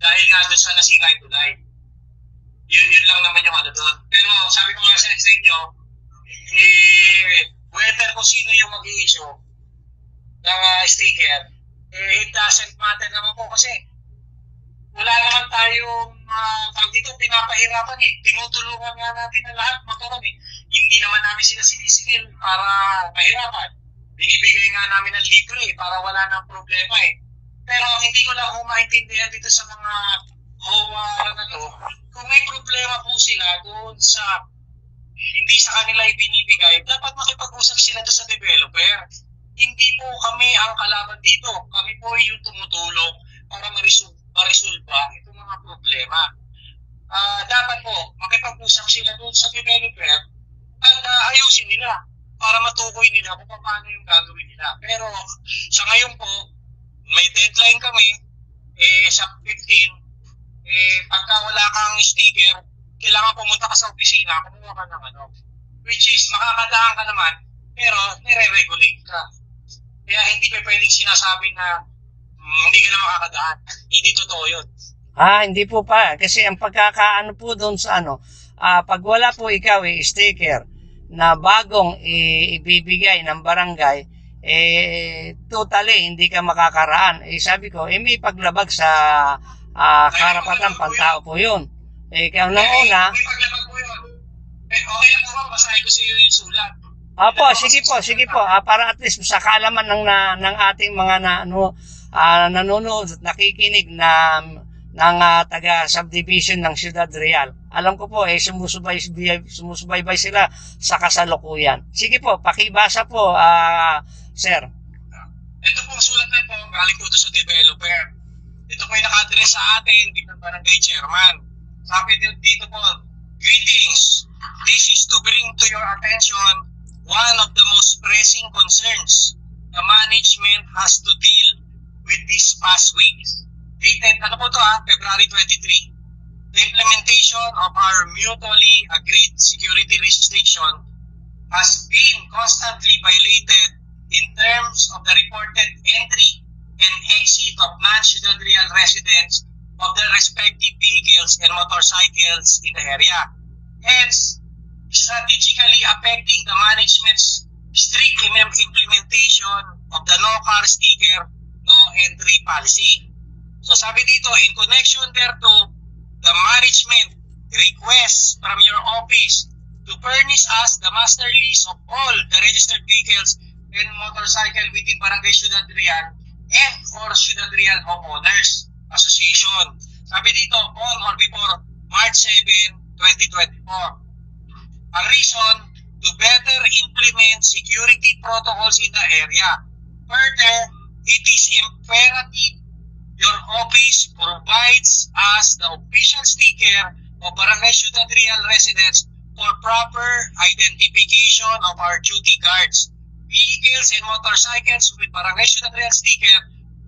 dahil nga doon sa nasira yung tulay. Yun lang naman yung doon. Pero sabi ko nga sa inyo, whether kung sino yung mag-i-issue ng sticker, it doesn't matter naman po kasi wala naman tayong pag dito pinapahirapan tinutulungan nga natin na lahat magkaroon Hindi naman namin sila sinisingil para mahirapan. Binibigay nga namin ng libre para wala nang problema Pero ang hindi ko lang maintindihan dito sa mga HOA na to, kung may problema po sila doon sa hindi sa kanila ibinibigay, dapat makipag-usap sila doon sa developer. Hindi po kami ang kalaban dito. Kami po yung tumutulong para ma-resolve itong mga problema. Dapat po makipag-usap sila doon sa developer at ayusin nila para matukoy nila kung paano yung gagawin nila. Pero sa ngayon po, may deadline kami sa 15. Pagka wala kang sticker, kailangan pumunta ka sa opisina, kumuha ka ng which is makakadaan ka naman, pero nire-regulate ka. Kaya hindi pa pwedeng sinasabi na hindi ka na makakadaan. Hindi totoo yun. Hindi po pa. Kasi ang pagkakaano po doon sa pag wala po ikaw sticker na bagong ibibigay ng barangay, totally hindi ka makakaraan. Sabi ko, may paglabag sa karapatan pantao po yun. Kaya nang una, may paglabag po yun. Okay lang po ba? Basahin ko sa iyo yung sulat. Sige po. Para at least sa kaalaman ng ating mga nanonood at nakikinig ng taga-subdivision ng Ciudad Real. Alam ko po, sumusubaybay sila sa kasalukuyan. Sige po, pakibasa po, sir. Ito pong sulat na po, galing po doon sa developer. Ito po yung naka-address sa atin bilang barangay chairman. Sabi dito po, greetings. This is to bring to your attention one of the most pressing concerns the management has to deal with these past weeks. Dated, February 23. The implementation of our mutually agreed security restriction has been constantly violated in terms of the reported entry and exit of non-Ciudad Real residents of their respective vehicles and motorcycles in the area. Hence, strategically affecting the management's strict implementation of the no car sticker, no entry policy. So sabi dito, in connection thereto, the management requests from your office to furnish us the master list of all the registered vehicles and motorcycle within Barangay Ciudad Real and for Ciudad Real Homeowners Association. Sabi dito, on or before March 7, 2024. Ang reason, to better implement security protocols in the area. Further, it is imperative your office provides us the official sticker of Barangay Ciudad Real residents for proper identification of our duty guards. Vehicles and motorcycles with Barangay Ciudad Real sticker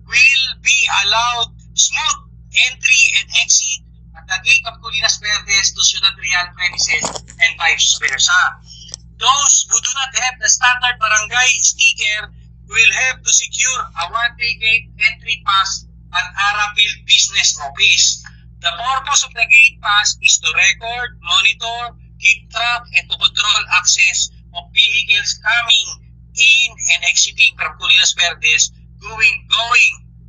will be allowed smooth entry and exit at the gate of Colinas Verdes to Ciudad Real premises and vice versa. Those who do not have the standard barangay sticker will have to secure a one-day gate entry pass at Arapil Business Office. The purpose of the gate pass is to record, monitor, keep track, and to control access of vehicles coming in and exiting from Colinas Verdes, going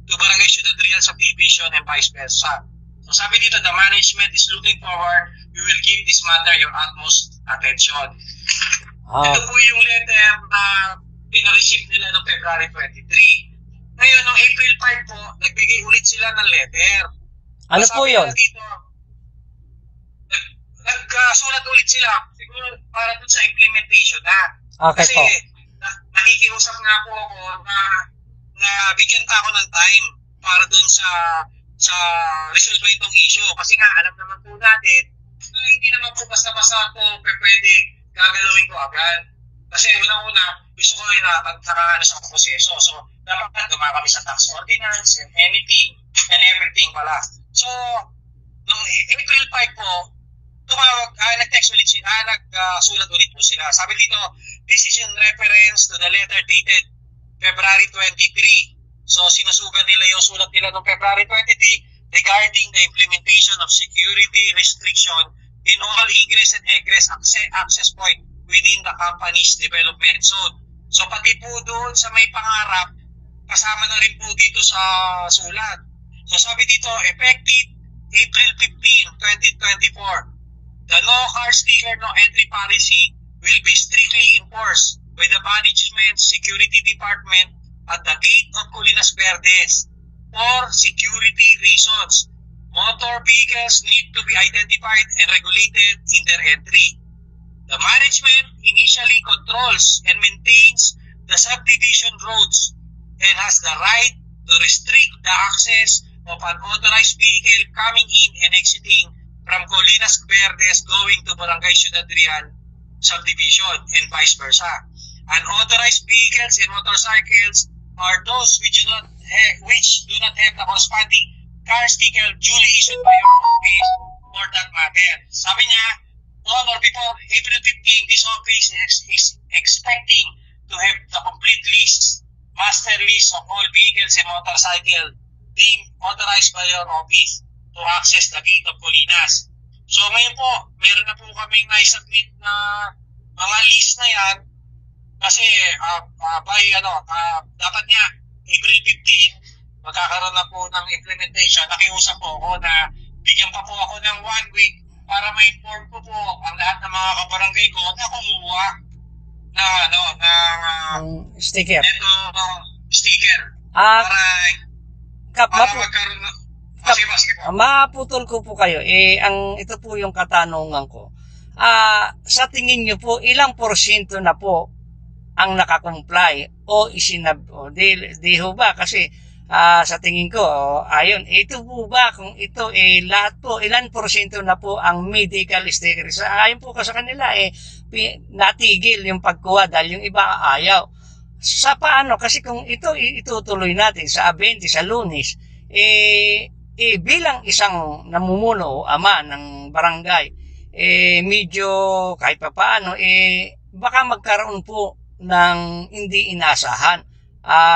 to Barangay Ciudad Real Subdivision and vice versa. So sabi dito, the management is looking forward. We will give this matter your utmost attention. Ito po yung letter na pinareceive nila noong February 23. Ngayon, noong April 5 po, nagbigay ulit sila ng letter. Ano po yun? Dito, nagsulat ulit sila, siguro para dun sa implementation na. Okay kasi po. Nakikiusap nga po ako na bigyan pa ako ng time para dun sa resolve itong issue. Kasi nga, alam naman po natin na hindi naman po basta-basta po pwede gagalawin ko agad. Kasi unang-una, gusto ko rin na nakaano sa proseso. So, dapat dumaan kami sa tax ordinance and anything and everything pala. So, nung April 5 po, nag-text ulit sila, nagsulat ulit po sila. Sabi dito, this is in reference to the letter dated February 23. So sinusugan nila yung sulat nila noong February 23 regarding the implementation of security restriction in all ingress and egress access point within the company's development zone. So pati po doon sa may pangarap, kasama na rin po dito sa sulat. So sabi dito, effective April 15, 2024, the no car sticker, no entry policy will be strictly enforced by the Management Security Department at the gate of Colinas Verdes for security reasons. Motor vehicles need to be identified and regulated in their entry. The management initially controls and maintains the subdivision roads and has the right to restrict the access of an authorized vehicle coming in and exiting from Colinas Verdes going to Barangay Ciudad Real subdivision and vice versa. Unauthorized vehicles and motorcycles are those which do not have the corresponding car sticker duly issued by your office for that matter. Sabi niya, on or before April 15, this office is expecting to have the complete list, master list of all vehicles and motorcycle deemed authorized by your office to access the gate of Colinas. So ngayon po, meron na po kaming na-submit na mga list na yan kasi dapat nga April 15, magkakaroon na po ng implementation. Nakiusap po ako na bigyan pa po ako ng 1 week para ma-inform ko po ang lahat ng mga kabarangay ko na kumuha ng sticker. Ito, sticker. Para magkaroon na... Sige po. Maputol ko po kayo. Ito po yung katanungan ko. Sa tingin nyo po, ilang porsyento na po ang nakakomply o di ho ba? Kasi sa tingin ko, ayun, ito po ba kung ito lahat po, ilan porsyento na po ang medical sticker? Ayon po ka sa kanila, natigil yung pagkuha dahil yung iba ayaw. Sa paano? Kasi kung ito itutuloy natin sa 20 sa Lunes, bilang isang namumuno o ama ng barangay, medyo kahit pa paano, baka magkaroon po ng hindi inasahan.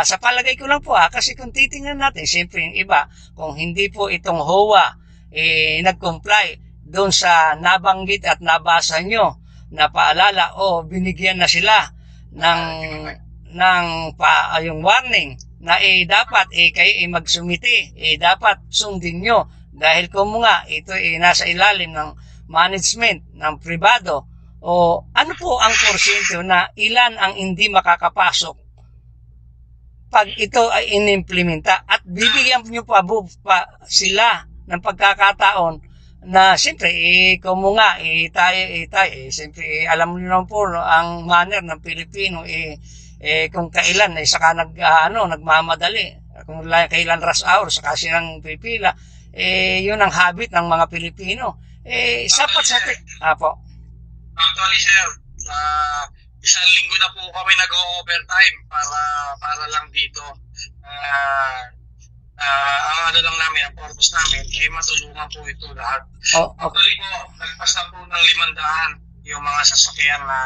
Sa palagay ko lang po kasi kung titingnan natin, siyempre yung iba, kung hindi po itong HOA nag-comply doon sa nabanggit at nabasa nyo na paalala o binigyan na sila ng yung warning na dapat kayo magsumiti, dapat sundin nyo dahil kung nga ito nasa ilalim ng management ng pribado. O ano po ang porsyento na ilan ang hindi makakapasok pag ito ay inimplementa at bibigyan nyo pa sila ng pagkakataon na siyempre kung nga tayo siyempre alam niyo naman po ang manner ng Pilipino kung kailan saka nagmamadali, kung kailan rush hour saka silang pipila, yun ang habit ng mga Pilipino. Sapat sa po. Actually, sir, isang linggo na po kami nag-overtime para lang dito. Ang ang purpose namin, matulungan po ito lahat. Actually po, nagpas na po ng 500 yung mga sasakyan na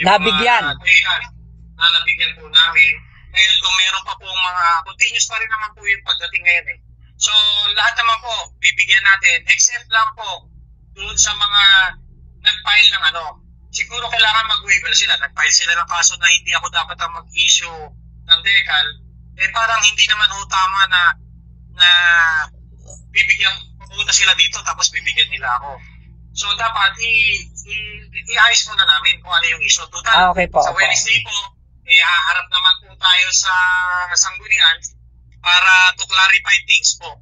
nabigyan. Na nabigyan po namin. Ngayon, kung meron pa po mga, continuous pa rin naman po yung pagdating ngayon So, lahat naman po, bibigyan natin, except lang po, doon sa mga nag-file ng siguro kailangan mag-waiver sila. Nag-file sila ng kaso na hindi ako dapat ang mag-issue ng decal. Parang hindi naman tama na bibigyan, pupunta sila dito tapos bibigyan nila ako. So, dapat i-ayos muna namin kung ano yung issue. Total, okay po, sa Wednesday po, haharap naman po tayo sa Sanggunian para to clarify things po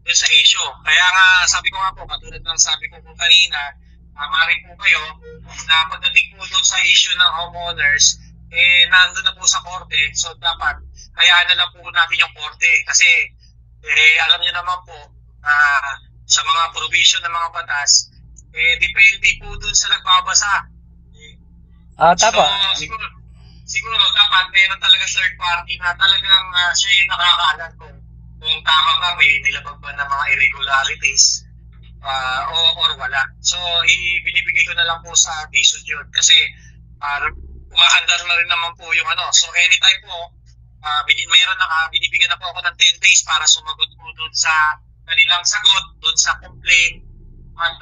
dun sa issue. Kaya nga, sabi ko nga po, katulad ng sabi ko po kanina, maaaring po kayo na pagdating po doon sa issue ng homeowners, nandun na po sa korte. So, dapat, hayaan na lang po natin yung korte. Kasi, alam niyo naman po, sa mga provision ng mga batas, depende po doon sa nagbabasa. Tama. So, siguro dapat meron talaga third party na talagang siya yung nakakaalam kung tama ba, may nilabag ba ng mga irregularities or wala. So, binibigay ko na lang po sa DSUD yun. Kasi, umaandar na rin naman po yung So, anytime po, binibigyan na po ako ng 10 days para sumagot po doon sa kanilang sagot, doon sa complaint, at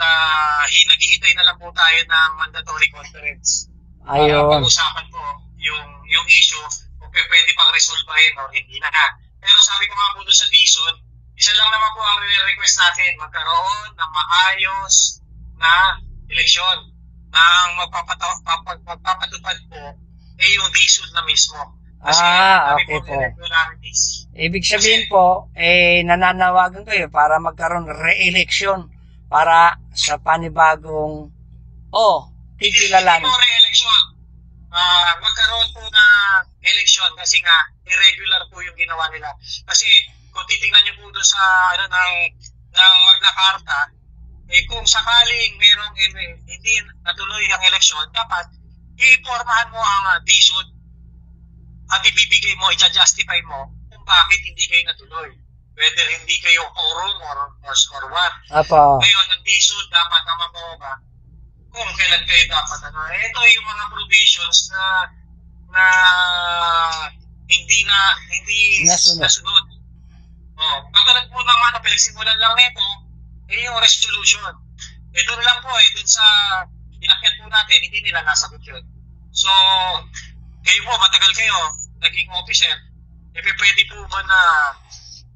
naghihintay na lang po tayo ng mandatory conference. Ayun. Pag-usapan po yung issue, kung pwede pang resolvahin o hindi na. Pero sabi ko nga po doon sa DSUD, isa lang naman po ang request natin, magkaroon ng maayos na eleksyon na magpapatupad po yung DSUD na mismo. Kasi okay po. Ibig sabihin po, nananawagan kayo para magkaroon re-election para sa panibagong kikilalan. Hindi po re-election. Magkaroon po na election kasi nga irregular po yung ginawa nila. Kasi kung titingnan niyo po doon sa ng Magna Carta, kung sakaling merong hindi natuloy ang eleksyon, dapat ipormahan mo ang DSUD at ibibigay mo, i-justify mo kung bakit hindi kayo natuloy. Whether hindi kayo quorum or what. Apo. Ngayon, ang DSUD dapat na mabawa kung kailan kayo dapat ito yung mga provisions na hindi nasunod. Katulad po ng pinagsimulan lang nito, yung resolution. Ito lang po, dun sa inakyat po natin, hindi nila nasagot yun. So, kayo po, matagal kayo, naging officer, pwede po ba na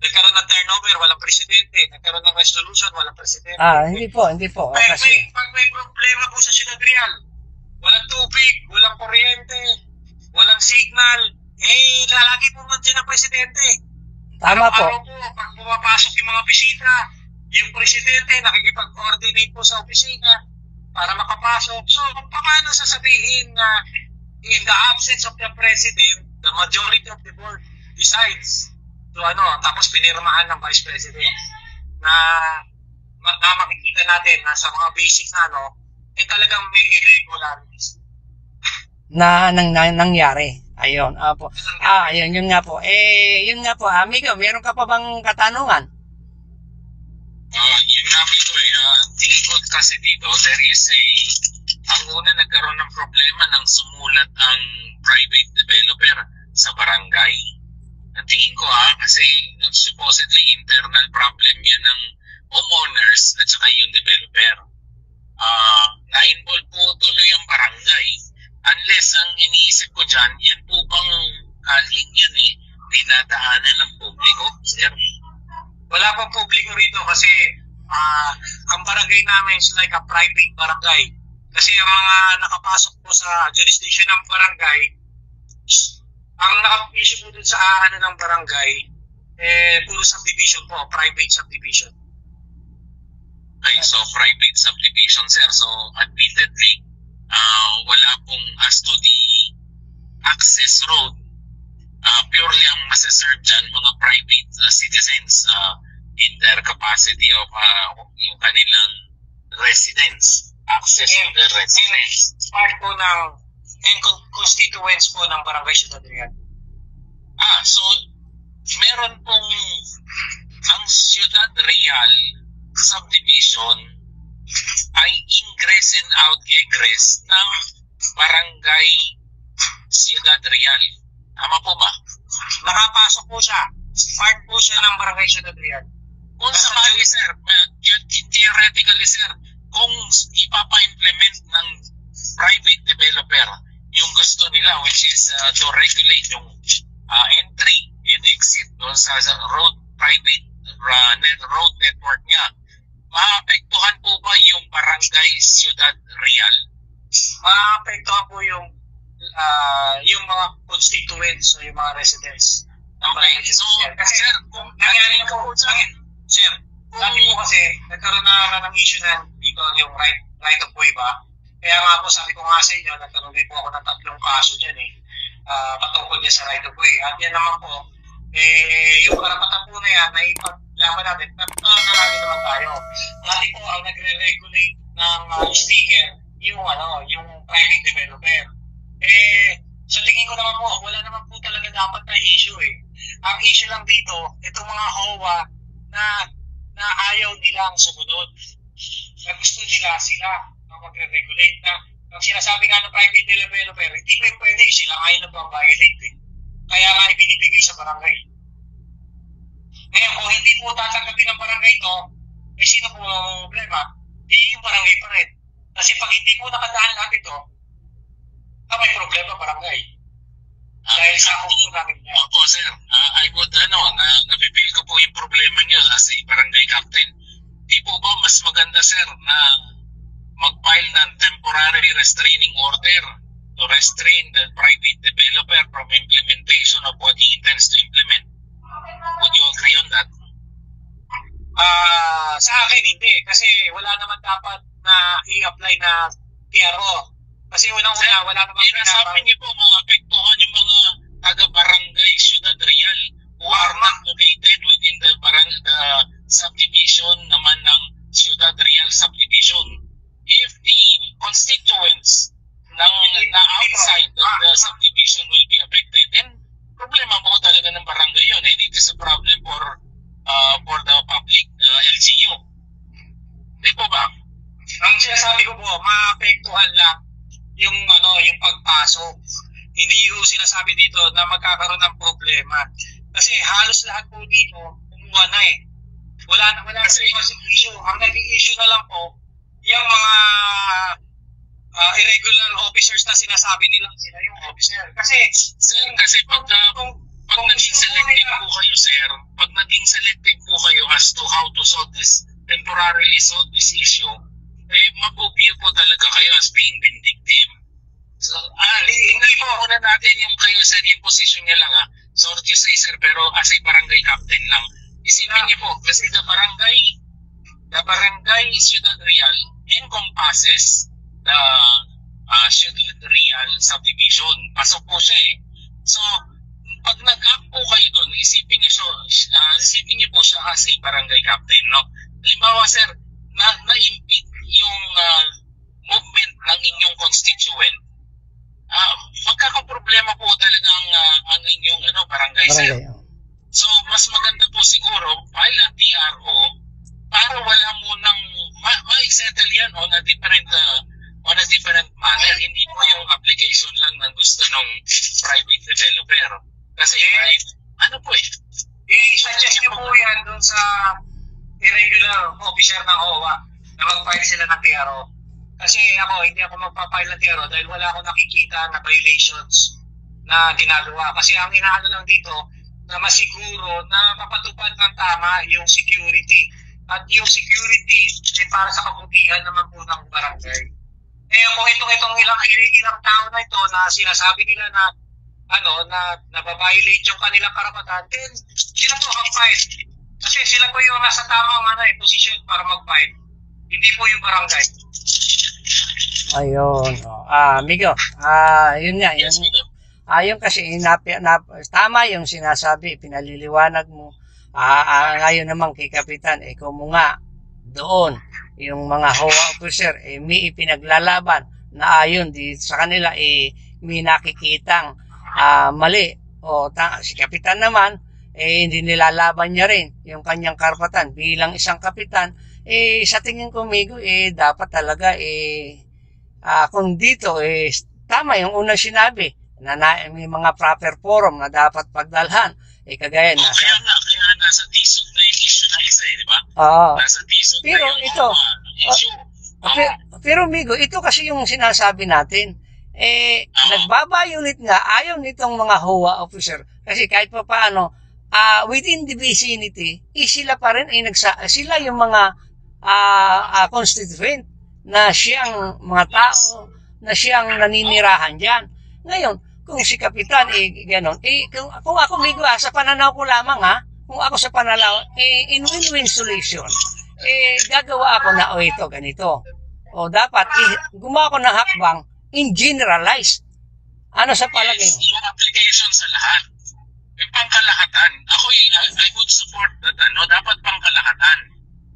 nagkaroon ng turnover, walang presidente, nagkaroon ng resolution, walang presidente? Hindi po. Kasi pag may problema po sa Ciudad Real, walang tubig, walang kuryente, walang signal, lalagi po nandiyan ang presidente. Tama po. Araw po, pag pumapasok yung mga bisita, yung presidente nakikipag-coordinate po sa opisina para makapasok. So, paano sasabihin na in the absence of the president, the majority of the board decides? So, tapos pinirmahan ng vice president na makikita natin na sa mga basic na talagang may irregularities na nangyari. Ayun, po. Ayun, yun nga po. Yun nga po, amigo, meron ka pa bang katanungan? Yun nga amigo tingin ko kasi dito, ang una nagkaroon ng problema nang sumulat ang private developer sa barangay. Tingin ko kasi supposedly internal problem yan ng homeowners at saka yung developer. Na-involve po tuloy ang barangay. Unless ang iniisip ko dyan, yan po bang kalin yan dinadaanan ng publiko, sir? Wala pang publiko rito kasi ang barangay namin is like a private barangay. Kasi ang mga nakapasok po sa jurisdiction ng barangay, ang naka-issue po dun sa ng barangay, puro subdivision po, private subdivision. Okay, so private subdivision, sir. So, admittedly, wala pong as to the access road, purely ang masaserve dyan mga private citizens in their capacity of yung kanilang residence, access to the residence. Part po ng constituents po ng Barangay Ciudad Real. So meron pong ang Ciudad Real subdivision ay ingress and out egress ng Barangay Ciudad Real. Tama po ba? Nakapasok po siya. Part po siya ng Barangay Ciudad Real. Kung sakali, sir, theoretically, sir, kung ipapa-implement ng private developer yung gusto nila, which is to regulate yung entry and exit doon sa private road network niya, maapektuhan po ba yung Barangay Ciudad Real? Maapektuhan po yung mga constituents o yung mga residents. Okay, so, sir, kung nangyari po sa akin, sir, sabi po kasi, nagkaroon na ng issue na dito yung right of way ba? Kaya nga po, sabi ko nga sa inyo, nagkaroon din po ako ng 3 kaso dyan patungkol niya sa right of way. At yan naman po, yung karapatan po na yan, naipaglaban natin, narami naman tayo. Dati po, ang nagre-regulate ng sticker, yung private developer. Sa tingin ko naman po, wala naman po talaga dapat na issue Ang issue lang dito, itong mga HOA na ayaw nilang sumunod. Na gusto nila sila ang magre-regulate na ang sinasabi nga ng private developer, hindi pwede sila ngayon nag-violate Kaya nga ibinibigay sa barangay. Ngayon, kung hindi po tatanggapin ng barangay ito, eh sino po ang problema? Di yung barangay pa rin. Kasi pag hindi po nakadaan lahat ito, may problema barangay. Dahil sa kung namin niya. Opo, sir. I would, napipil ko po yung problema niyo as a barangay captain. Di po ba mas maganda, sir, na mag-file ng temporary restraining order to restrain the private developer from implementation of what he intends to implement? Would you agree on that? Sa akin, hindi. Kasi wala naman dapat na i-apply na TRO. Kasi unang-una, wala naman sabi niyo po, maapektuhan yung mga taga-barangay Ciudad Real who are not located within the subdivision naman ng Ciudad Real subdivision. If the constituents na outside of the subdivision will be affected, then problema po talaga ng barangay yun. And it is a problem for the public, LGU. Di po ba? Ang sinasabi ko po, maapektuhan lang yung pagpasok. Hindi yung sinasabi dito na magkakaroon ng problema. Kasi halos lahat po dito kumuha na eh. Wala na kasi issue. Ang naging issue na lang po yung mga irregular officers na sinasabi nilang sila yung officer. Kasi pag naging selective po kayo, sir, pag naging selective po kayo as to how to temporarily solve this issue, mapupil po talaga kayo as being vindictive. So, hindi po una natin yung kayo, sir, yung position niya lang, sorry to say, sir, pero as a barangay captain lang, isipin niyo po, kasi the barangay Ciudad Real encompasses the Ciudad Real subdivision. Pasok po siya eh. So, pag nag-up po kayo doon, isipin niyo po siya as a barangay captain, no? Halimbawa, sir, na-impede yung movement ng inyong constituent, magkakaproblema po talaga ang inyong barangay, sir. So, mas maganda po siguro file ang TRO para wala munang ma-settle yan on a different manner. Hindi po yung application lang ng gusto ng private developer. Kasi i-suggest nyo po yan dun sa irregular officer ng OWA na mag-file sila ng TRO. Kasi hindi ako magpa-file ng TRO dahil wala akong nakikita na violations na ginagawa. Kasi ang inaano lang dito na masiguro na mapatupad ng tama yung security. At yung security ay para sa kabutihan naman po ng barangay. Kung itong ilang tao na ito na sinasabi nila na nababiolate yung kanilang karapatan, then sila po mag-file. Kasi sila po yung nasa tamang posisyon para mag-file. Hindi po yung barangay. Ayun. Amigo, yun nga. Yun kasi, tama yung sinasabi, pinaliliwanag mo. Ngayon naman kay Kapitan, kung nga doon, yung mga HOA officer, may ipinaglalaban na ayon sa kanila, may nakikitang mali. Si Kapitan naman, hindi nilalaban niya rin yung kanyang karapatan bilang isang kapitan. Sa tingin ko, Migo, dapat talaga, kung dito, tama yung unang sinabi, na may mga proper forum na dapat pagdalhan. Kagaya na. Kaya nasa DSUD na yung issue na isa, di ba? Nasa DSUD pero na yung ito, issue. Pero Migo, ito kasi yung sinasabi natin. Nagbabayulit nga, ayaw nitong mga HOA officer. Kasi kahit pa paano, within the vicinity, sila pa rin, sila yung mga constituent na siyang mga tao, na siyang naninirahan dyan. Ngayon, kung si Kapitan, ganon, kung ako, Migo, sa pananaw ko lamang, kung ako sa pananaw, in win-win solution, gagawa ako na, ito, ganito. Dapat, gumawa ko ng hakbang, in generalize. Ano sa palagay? Yes, yung application sa lahat. May pangkalahatan. Ako, I would support that, dapat pangkalahatan.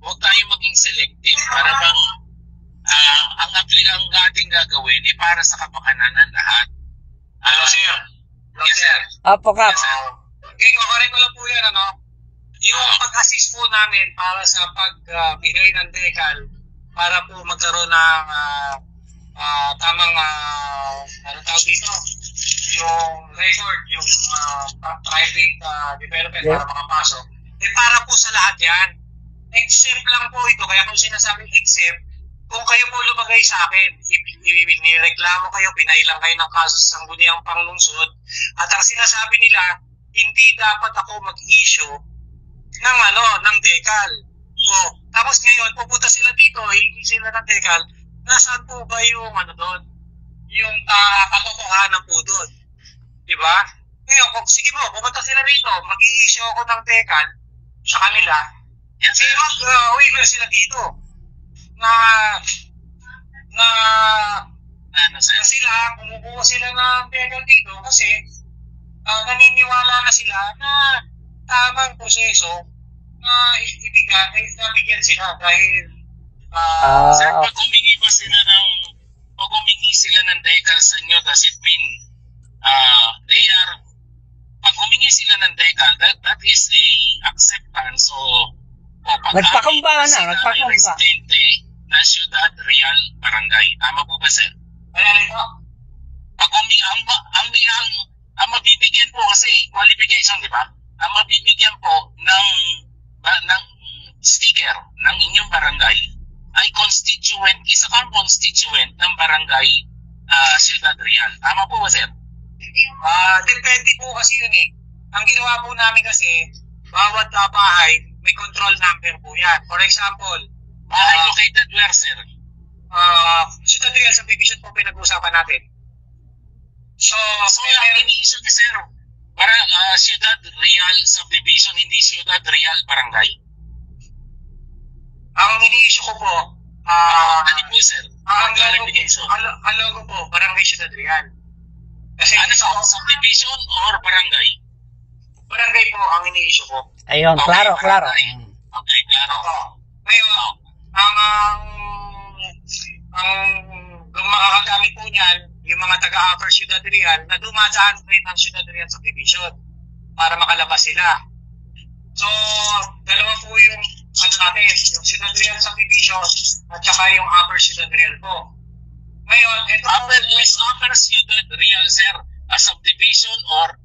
Huwag tayo maging selective para bang ang ating gagawin para sa kapakanan ng lahat. Sir? Yes, sir. Apo, Kap. Kukurin ko lang po yan, yung pag-assist po namin para sa pagbigay ng decal para po magkaroon ng tamang, tawag dito? yung record, yung private development Yeah. para makapasok, para po sa lahat yan. Except lang po ito, kaya kung sinasabing except, kung kayo po lumagay sa akin, nireklamo kayo, pinailang kayo ng kaso sa sangguniang panglungsod, at ang sinasabi nila, hindi dapat ako mag-issue ng decal. Tapos ngayon, pupunta sila dito, hihingi sila ng decal, nasaan po ba yung doon? Yung katotohanan po doon. Diba? Ngayon, sige mo, pupunta sila dito, mag-i-issue ako ng decal sa kanila, mag-waiver sila dito. Na sila, kumukuha sila ng decal dito kasi naniniwala na sila na tamang proseso na nabigyan sila dahil sir, pag humingi sila ng decal sa inyo, does it mean pag humingi sila ng decal, that is a acceptance o Nagpakumbaba na, nagpakumbaba. Residente na Ciudad Real Barangay. Tama po ba, sir? Ayan ito. Pag ang mabibigyan po kasi qualification, di ba? Ang mabibigyan po ng sticker ng inyong barangay ay constituent, isa kang constituent ng barangay Ciudad Real. Tama po ba, sir? Depende po kasi yun eh. Ang ginawa po namin kasi, bawat bahay, may control number po yan. For example, Bahay located where, sir? Ciudad Real subdivision po pinag-uusapan natin. So ang ini-issue ni sir, parang Ciudad Real subdivision, hindi Ciudad Real Barangay? Ang ini-issue ko po, ano po, sir? Ang logo po, Barangay Ciudad Real. Kasi ano po, subdivision or barangay? Barangay po ang ini-issue ko. Ayun, klaro. Okay, klaro. Ngayon, ang makakagamit po niyan, yung mga taga-Upper Ciudad Real na dumadaan rin ng Ciudad Real subdivision para makalabas sila. So, dalawa po yung natin, yung Ciudad Real subdivision at saka yung Upper Ciudad Real po. Ngayon, ito Upper Ciudad Real, sir, a subdivision or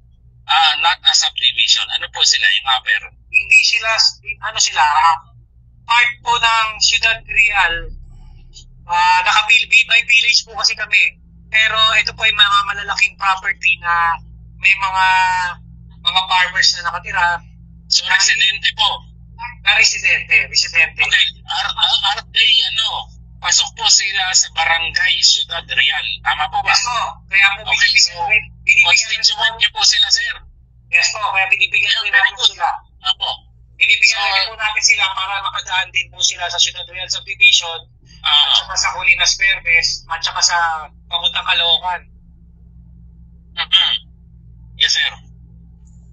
not a subdivision? Ano po sila yung upper? Hindi sila, part po ng Ciudad Real, naka-by village po kasi kami. Pero ito po ay mga malalaking property na may mga farmers na nakatira. So, residente po? Na residente. Okay, are they, pasok po sila sa Barangay Ciudad Real. Tama po ba? Yes po. Kaya po binibigyan constituent niyo po sila, sir. Yes po. Kaya binibigyan natin po sila. Opo. Binibigyan po natin sila para makadaan din po sila sa Ciudad Real subdivision at saka sa Colinas Verdes at saka sa pamuntang Caloocan. Yes, sir.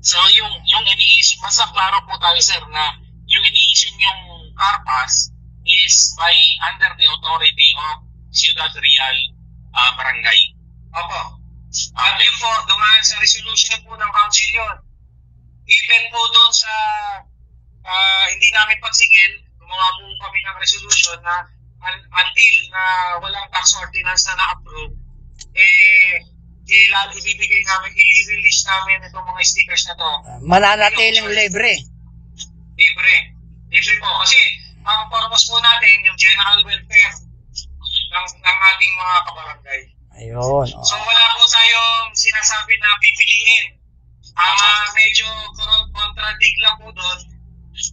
So, yung ini-issue, basta klaro po tayo, sir, na yung ini-issue yung car pass is by under the authority of Ciudad Real Barangay. Opo. At yun po, dumaan sa resolution po ng council yun. Even po doon sa hindi namin pagsingil, gumawa po kami ng resolution na until na walang tax ordinance na na-approve, ibibigay namin, i-release namin itong mga stickers na to. Mananatiling libre. Libre po. Kasi ang purpose po natin, yung general welfare ng ating mga kabarangay. Ayun. So wala po tayong sinasabi na pipiliin. Ang medyo contradict lang po doon.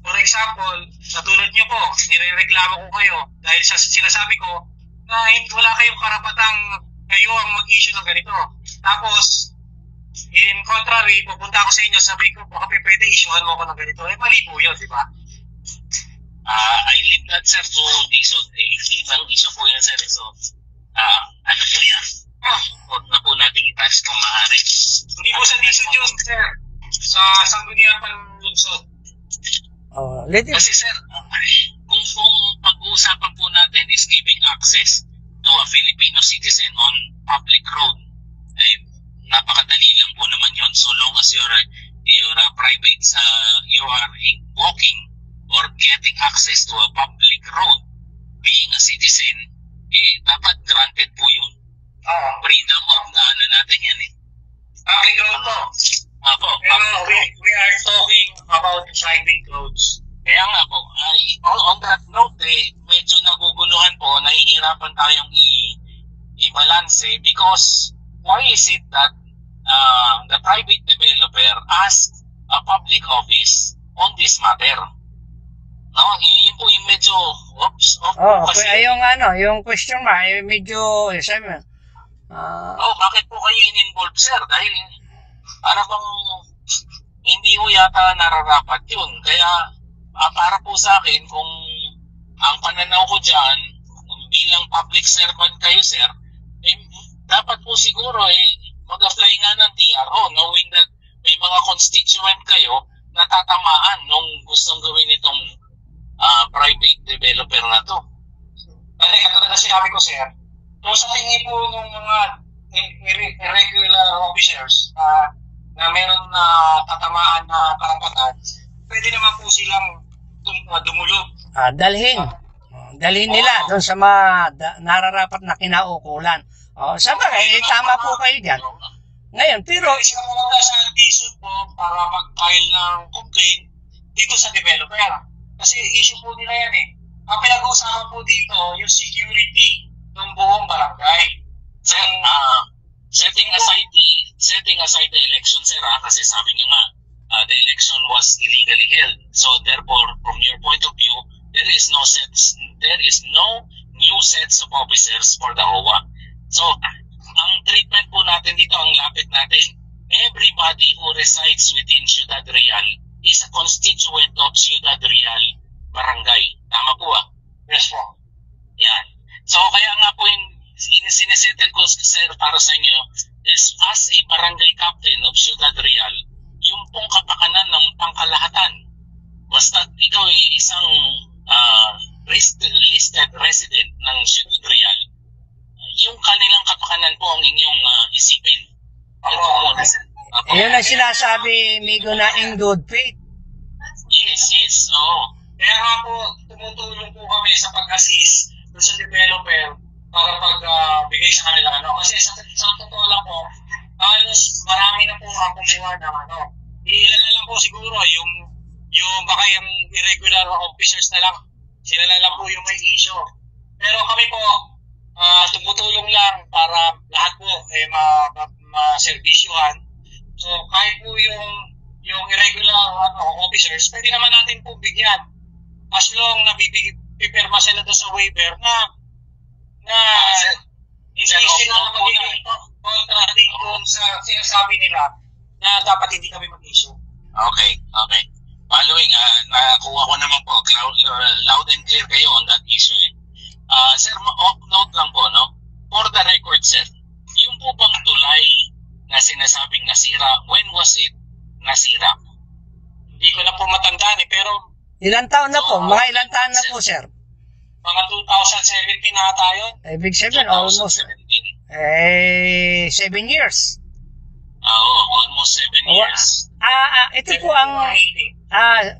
For example, katulad nyo po, nirereklamo ko kayo dahil sa sinasabi ko na wala kayong karapatang kayo ang mag-issue ng ganito. Tapos, in contrary, pupunta ako sa inyo, sabi ko, baka pwede issuehan mo ako ng ganito. Mali po yun, di ba? I leave that, sir, to DSUD. Ibang issue po yan, sir. So, ano po yan? Huwag na po natin i-touch kung maaari. Hindi po sa DSUD yun, sir. Sa sangguniang panlungsod. Kasi, sir, kung pag-uusapan po natin is giving access to a Filipino citizen on public road, napakadali lang po naman yun. So long as you're private, you are walking or getting access to a public road, being a citizen, dapat granted po yun. Freedom of natin yan Public road po. Apo, Pero we are talking about private roads. kaya nga po, on that note, medyo naguguluhan po, nahihirapan tayong i-balance because why is it that the private developer asked a public office on this matter? No, yun po yung medyo Okay, yung question mark, medyo, sabi mo, bakit po kayo in-involve, sir? Dahil para bang hindi ho yata nararapat yun. Kaya para po sa akin, kung ang pananaw ko dyan, bilang public servant kayo, sir, dapat po siguro mag-apply nga ng TRO, knowing that may mga constituent kayo na tatamaan nung gustong gawin itong private developer na to. Kasi katulad na sinabi ko, sir, kung sa tingin po ng mga irregular officers na meron na tatamaan na karapatan, pwede naman po silang dumulog. Dalhin nila doon sa mga nararapat na kinaukulan. Sa bagay, tama po kayo dyan. Ngayon, pero sila pumunta sa DSUD po para mag-file ng complaint dito sa developer. Kasi issue po nila yan eh. Ang pinag-uusapan po dito, yung security ng buong barangay. Sir, setting aside the election, sir, kasi sabi niyo nga, the election was illegally held. So therefore, from your point of view, there is no new sets of officers for the OWA. So, ang treatment po natin dito, ang lapit natin, everybody who resides within Ciudad Real is a constituent of Ciudad Real Barangay. Tama po ba? Yes po. Yan. So, kaya nga po yung sinesettle ko, sir, para sa inyo is as a barangay captain of Ciudad Real, yung pong kapakanan ng pangkalahatan. Basta ikaw ay isang listed resident ng Ciudad Real, yung kanilang kapakanan po ang inyong isipin. yun ang sinasabi, Migo, na in good faith. Yes. Kaya nga po, tumutulong po kami sa pag-assist sa developer para pagbigay sa kanila. Kasi sa totoo lang po, halos marami na po ang kumuha ng ilan na lang po siguro yung baka yung irregular officers na lang, sila na lang po yung may issue. Pero kami po, tumutulong lang para lahat po maservisyuhan. So kahit po yung irregular officers, pwede naman natin po bigyan. As long na pipirma sila doon sa waiver na hindi sila magiging contradict kung sa sinasabi nila na dapat hindi kami mag-issue. Okay. Following, nakuha ko naman po, loud and clear kayo on that issue. Sir, off note lang po, no? For the record, sir, yung po bang tulay na sinasabing nasira, when was it nasira? Hindi ko na po matandaan pero Ilang taon na po? Mga ilang taon na po, sir? mga 2017 na tayo. Ibig sabihin, almost 7 years. Almost 7 years. Ito po ang,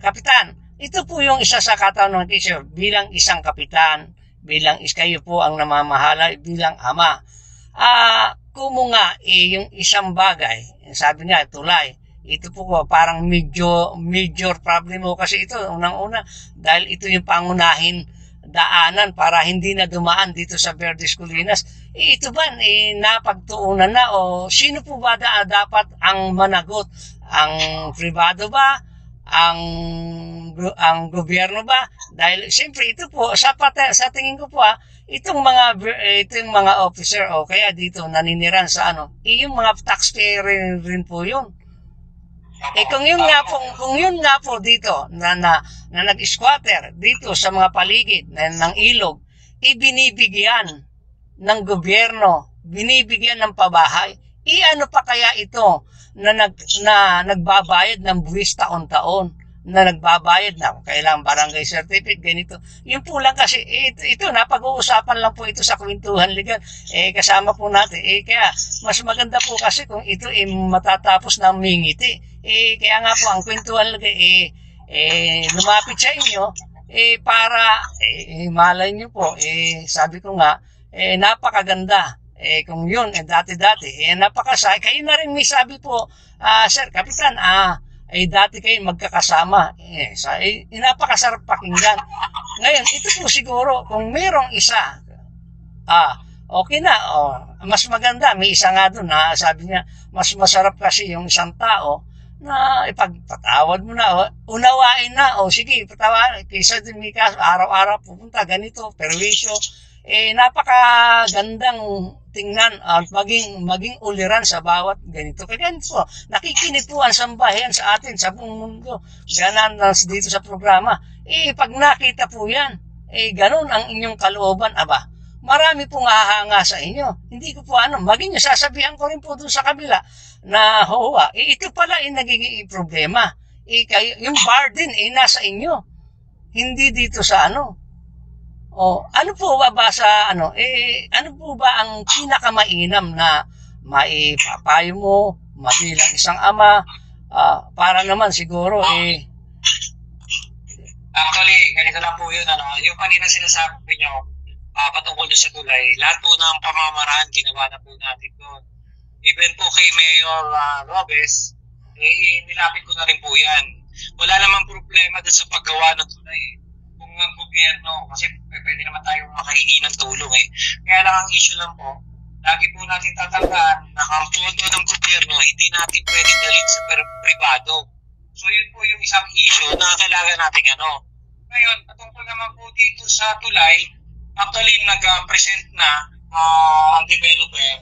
Kapitan, ito po yung isa sa katanungan, sir, bilang isang kapitan, bilang kayo po ang namamahala, bilang ama. Kumo nga, yung isang bagay, sabi nga, tulay, ito po parang major problem mo kasi ito, unang-una, dahil ito yung pangunahin daanan para hindi na dumaan dito sa Verdes Colinas. Ito ba, napagtuunan na o sino po ba dapat ang managot? Ang pribado ba? Ang gobyerno ba? Dahil siyempre ito po, sa tingin ko po itong mga officer o kaya dito naniniran sa yung mga taxpayer rin po yun. Kung yun nga po dito na nag-squatter dito sa mga paligid ng ilog, ibinibigyan ng gobyerno, binibigyan ng pabahay, ano pa kaya ito na nagbabayad ng buwis taon-taon, na nagbabayad na kailangan barangay certificate, ganito. Yun po lang kasi, ito napag-uusapan lang po ito sa kwentuhan legal. Kasama po natin. Kaya, mas maganda po kasi kung ito matatapos ng mingiti. Kaya nga po, ang kwentuhan legal, lumapit sa inyo, para, malay nyo po, sabi ko nga, napakaganda Kung yun, dati-dati, napakasaya. Kayo na rin may sabi po, Sir Kapitan, dati kayo magkakasama. Napakasarap pakinggan. Ngayon, ito po siguro, kung merong isa, okay na, mas maganda. May isa nga doon na sabi niya, mas masarap kasi yung isang tao na ipagpatawad mo na, unawain na, sige, patawarin, kaysa din may kaso, araw-araw pupunta, ganito, perwisyo, napakagandang tingnan at maging uliran sa bawat ganito. Kaya ganito, nakikinig po ang sambahayan sa atin, sa buong mundo, ganan dito sa programa. Pag nakita po yan, ganun ang inyong kalooban, marami pong hahanga sa inyo. Hindi ko po maging sasabihan ko rin po doon sa kabila na ito pala nagiging problema. Yung burden nasa inyo. Hindi dito sa ano po ba sa ano po ba ang pinakamainam na maipapayo mo bilang isang ama para naman siguro Actually, ganito lang po yun. Yung kanina sinasabi nyo, patungkol doon sa tulay, lahat po ng pamamaraan ginawa na po natin doon. Even po kay Mayor Robes, nilapit ko na rin po yan. Wala namang problema doon sa paggawa ng tulay. Kung ang gobyerno, kasi pwede naman tayong makahingi ng tulong Kaya lang ang issue lang po, lagi po natin tatandaan na ang pondo ng gobyerno, hindi natin pwedeng dalhin sa pribado. So yun po yung isang issue na kailangan natin Ngayon, patungkol naman po dito sa tulay, actually nag-present na ang developer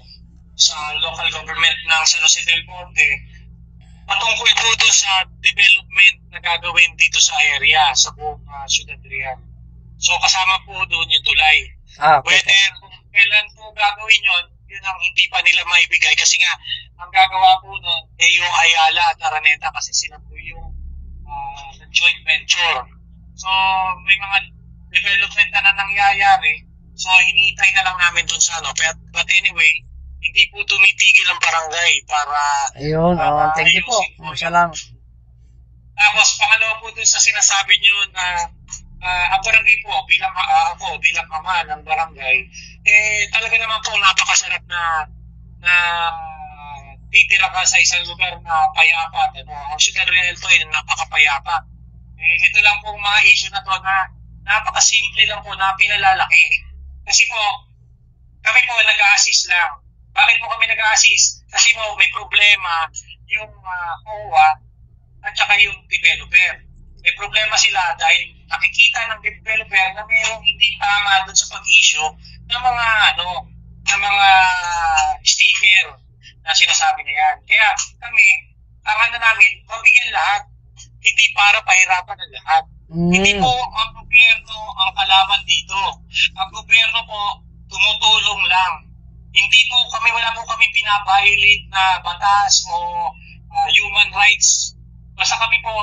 sa local government ng San Jose del Monte patungkol po doon sa development na gagawin dito sa area, sa buong Ciudad Real. So kasama po doon yung tulay. Okay. Whether kung kailan po gagawin yun ang hindi pa nila maibigay. Kasi nga, ang gagawa po doon yung Ayala at Araneta kasi sila po yung joint venture. So may mga development na nangyayari. So hinihintay na lang namin doon sa But anyway, hindi po tumitigil ang barangay para ayun, thank you po. Salamat. Tapos pangalawa po dun sa sinasabi nyo na ang barangay po ako bilang ama ng barangay, talaga naman po napakasarap na titira ka sa isang lugar na payapa. Ang Ciudad Real po napakapayapa. Ito lang po mga issue na to na napakasimple lang po na pinalalaki. Kasi po, kami po nag-a-assist lang. Bakit po kami nag-a-assist? Kasi po may problema yung COA at saka yung developer. May problema sila dahil nakikita ng developer na mayroong hindi tama doon sa pag-issue ng mga sticker na sinasabi na yan. Kaya kami, ang namin, mabigyan lahat. Hindi para pahirapan ng lahat. Hindi po ang gobyerno ang kalaban dito. Ang gobyerno po tumutulong lang. Hindi po wala po kami binabiolate na batas o human rights. Basta kami po,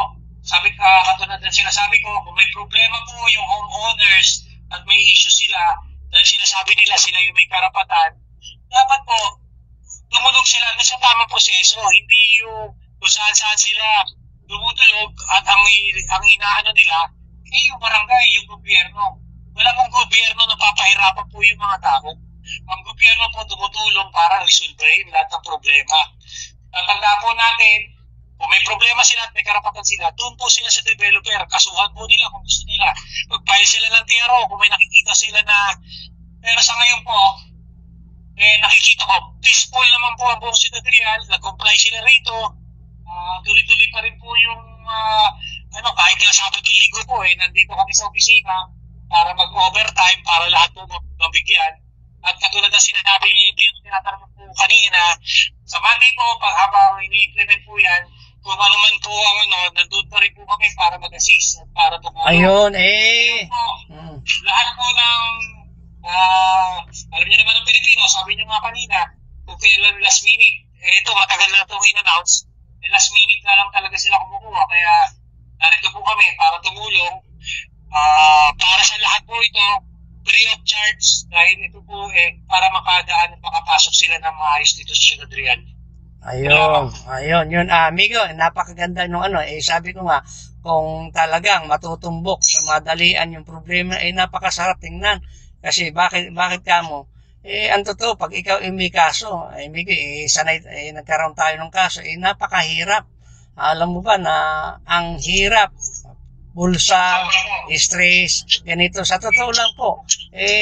katulad ng sinasabi ko, kung may problema po yung homeowners at may issue sila, dahil sinasabi nila sila yung may karapatan, dapat po tumulog sila sa tamang proseso. Hindi yung kung saan-saan sila dumudulog at ang inaano nila yung barangay, yung gobyerno. Wala pong gobyerno na papahirapan po yung mga tao. Ang gobyerno po tumutulong para resolvehin lahat ng problema. Tatandaan po natin, kung may problema sila at may karapatan sila, doon po sila sa developer. Kasuhan po nila kung gusto nila. Mag-file sila ng TRO kung may nakikita sila na. Pero sa ngayon po, nakikita ko, peaceful naman po ang buong Ciudad Real. Nag-comply sila rito. Tuloy-tuloy pa rin po yung kahit na Sabado Linggo po nandito kami sa opisina para mag-overtime para lahat po mabigyan. At katulad na sinabi yung tinatanong po kanina, sa Monday po, habang ini-implement po yan, kung ano man po ang nandun pa rin po kami para mag-assist, para tumulong. Ayun, Lahat po ng, alam niyo naman ng Pilipino, sabi niyo nga kanina, kung kailan last minute, ito matagal na itong in-announce, last minute na lang talaga sila kumukuha, kaya narito po kami para tumulong, para sa lahat po ito, free of charge, dahil ito po para makadaan at makapasok sila ng maayos dito sa Ciudad Real. Ayun, yun amigo, napakaganda nung sabi ko nga, kung talagang matutumbok sa madalian yung problema, napakasarap tingnan. Kasi bakit kamo, ang totoo, pag ikaw may kaso, sanay, nagkaroon tayo ng kaso, napakahirap. Alam mo ba na ang hirap, bulsa, stress, ganito. Sa totoo lang po,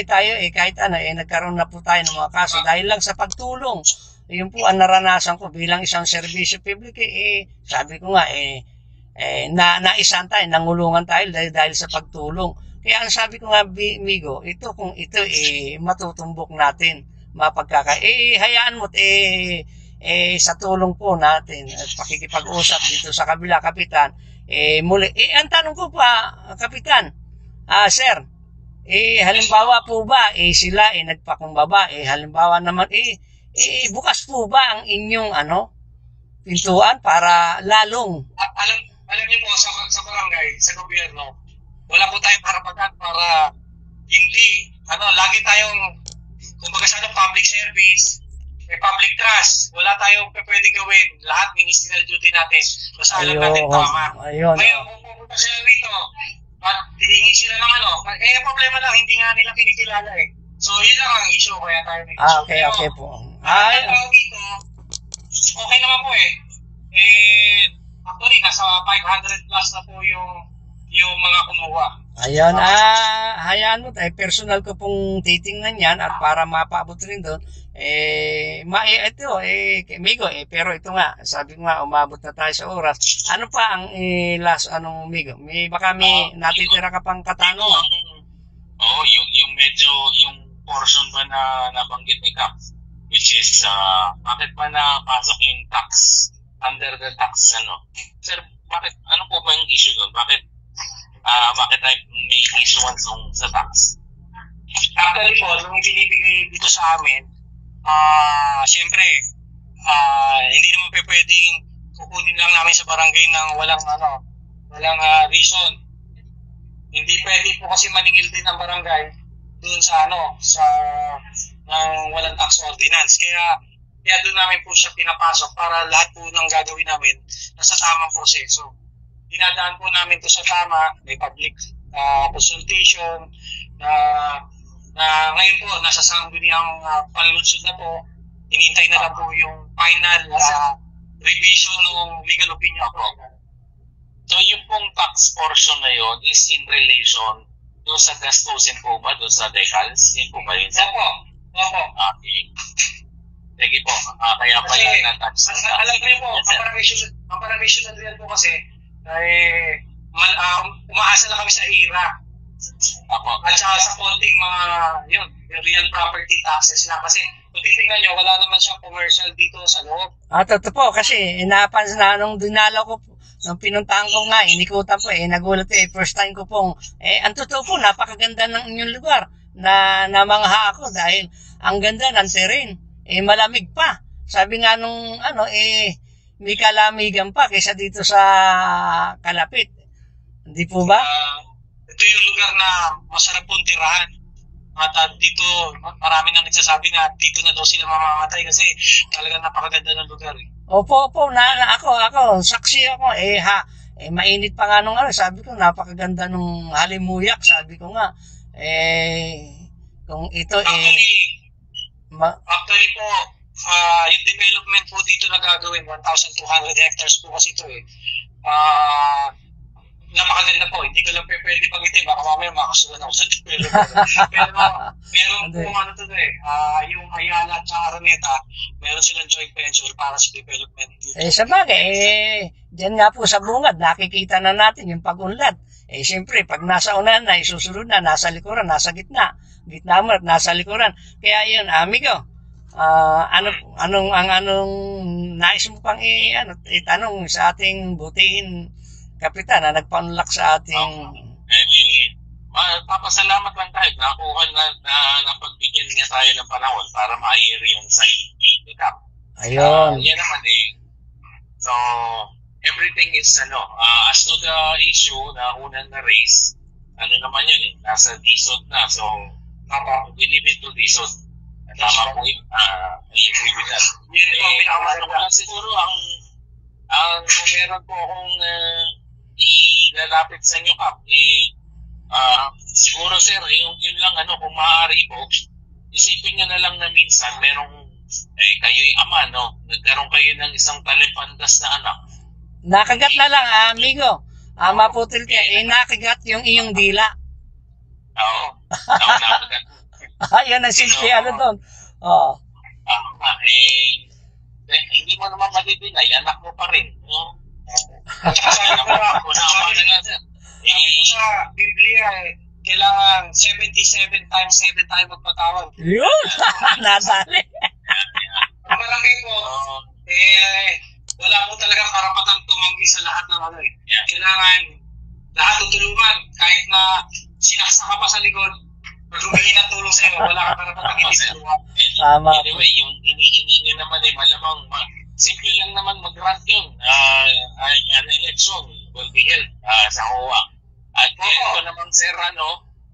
tayo, kahit ano, nagkaroon na po tayo ng mga kaso dahil lang sa pagtulong. Yun po ang naranasan ko bilang isang serbisyo publiko, sabi ko nga, naisan tayo, nangulungan tayo dahil sa pagtulong. Kaya ang sabi ko nga, Migo, kung ito, matutumbok natin, hayaan mo, sa tulong po natin, at pakikipag-usap dito sa kabila, Kapitan, muli, ang tanong ko pa, Kapitan, Sir, halimbawa po ba, sila, nagpakumbaba, halimbawa naman, bukas po ba ang inyong, pintuan para lalong? Alam niyo po, sa barangay, sa gobyerno, wala po tayong karapatan para hindi, lagi tayong, kumbaga sa public service, public trust, wala tayong pwede gawin, lahat ministerial duty natin, basta alam natin tama. Ngayon, kung pupunta sila rito, at hihingi sila ng problema lang, hindi nga nila kinikilala So, yun lang ang issue, kaya tayo may issue. Okay po. Dito, okay naman po actually, nasa 500 plus na po yung mga kumuha. Ayun, hayaan mo tayo, personal ko pong titingnan yan at para mapaabot rin doon, Migo, pero ito nga, sabi ko nga, umabot na tayo sa oras. Ano pa ang last, Migo? Baka may natitira ka pang katanungan. Yung medyo, yung portion ba na nabanggit ni Cap, which is, bakit pa napasok yung tax, under the tax, Sir, bakit, ano po ba yung issue doon? Bakit tayo may issuance sa tax? Actually po, nung binibigay dito sa amin, siyempre, hindi naman pwedeng kukunin lang namin sa barangay ng walang reason. Hindi pwede po kasi maningil din ng barangay doon sa walang tax ordinance. Kaya doon namin po siya pinapasok para lahat po ng gagawin namin nasa tamang proseso. Dinadaan po namin to sa tama, may public consultation na ngayon po nasa sangguniang panlunsod na po. Hinintay na lang po yung final revision ng legal opinion po. So yung pong tax portion na yun is in relation doon sa gastusin po ba, doon sa decals? Yun po ba yun? Opo. Okay. Sige po, kaya pala na tax. Alam ko yun po, ang paravision na rin po kasi umaasa lang kami sa IRA. At saka sa konting mga real property taxes lang. Kasi kung titingnan nyo, wala naman siyang commercial dito sa loob. Totoo po, kasi napansin na nung dinalaw ko, nung pinuntahan ko nga, inikutan po, nagulat first time ko pong, ang totoo po, napakaganda ng inyong lugar na namangha ako dahil ang ganda ng terrain, malamig pa. Sabi nga nung, may kalamigan pa kaysa dito sa kalapit. Hindi po ba? Ito yung lugar na masarap pong tirahan. At dito, marami nang nagsasabi na dito na daw sila mamamatay kasi talagang napakaganda ng lugar. Opo, ako, saksi ako. Mainit pa nga nung sabi ko, napakaganda nung halimuyak. Sabi ko nga, kung ito actually po, yung development po dito na gagawin, 1,200 hectares po kasi ito napakaganda po. Hindi ko lang pwede pag-itin. Baka mamaya makasulan ako sa development. Pero meron po yung Ayala at Araneta, meron silang joint venture para sa development dito. Sa bagay, dyan nga po sa bungad, nakikita na natin yung pag-unlad. Siyempre, pag nasa unahan na, isusunod na, nasa likuran, nasa gitna mo at nasa likuran. Kaya yun, amigo, anong nais mo pang itanong sa ating butihin Kapitan na nagpanlak sa ating... Papasalamat lang tayo. Nakuha na napagbigyan niya tayo ng panahon para ma-air yung site ni Cap. Ayun. Yan naman So, everything is as to the issue na unang na-raise, naman yun nasa DSOD na. So, we leave it to DSOD. Tama po yun. I agree with that. Yun po pinakamaganda. Siguro kung meron po akong ilalapit sa inyo, Cap, siguro sir, yun lang kung maaari po, isipin nyo na lang na minsan, kayo'y ama, no? Nagkaroon kayo ng isang talipandas na anak. Nakagat na lang, amigo. Maputil ka, nakagat yung iyong dila. Oo. Nakagat. Yan ang simple, ano doon. Oo. Hindi mo naman madidinay, anak mo pa rin. No? Sabi ko sa Biblia, kailangan 77 times 7 tayo magpatawad. Yun! Nadali. Ang barangay ko, wala mo talagang karapatang tumanggi sa lahat ng ano eh. Yeah. Kailangan lahat tutulungan. Kahit na sinaksa ka pa sa likod, pag humingi ng tulong sa'yo, wala kang karapatang hindi tulungan. Tama. Anyway, yung hinihingi nyo naman malamang simple lang naman mag-grant yun. An election will be held sa COA. At ito naman, sir,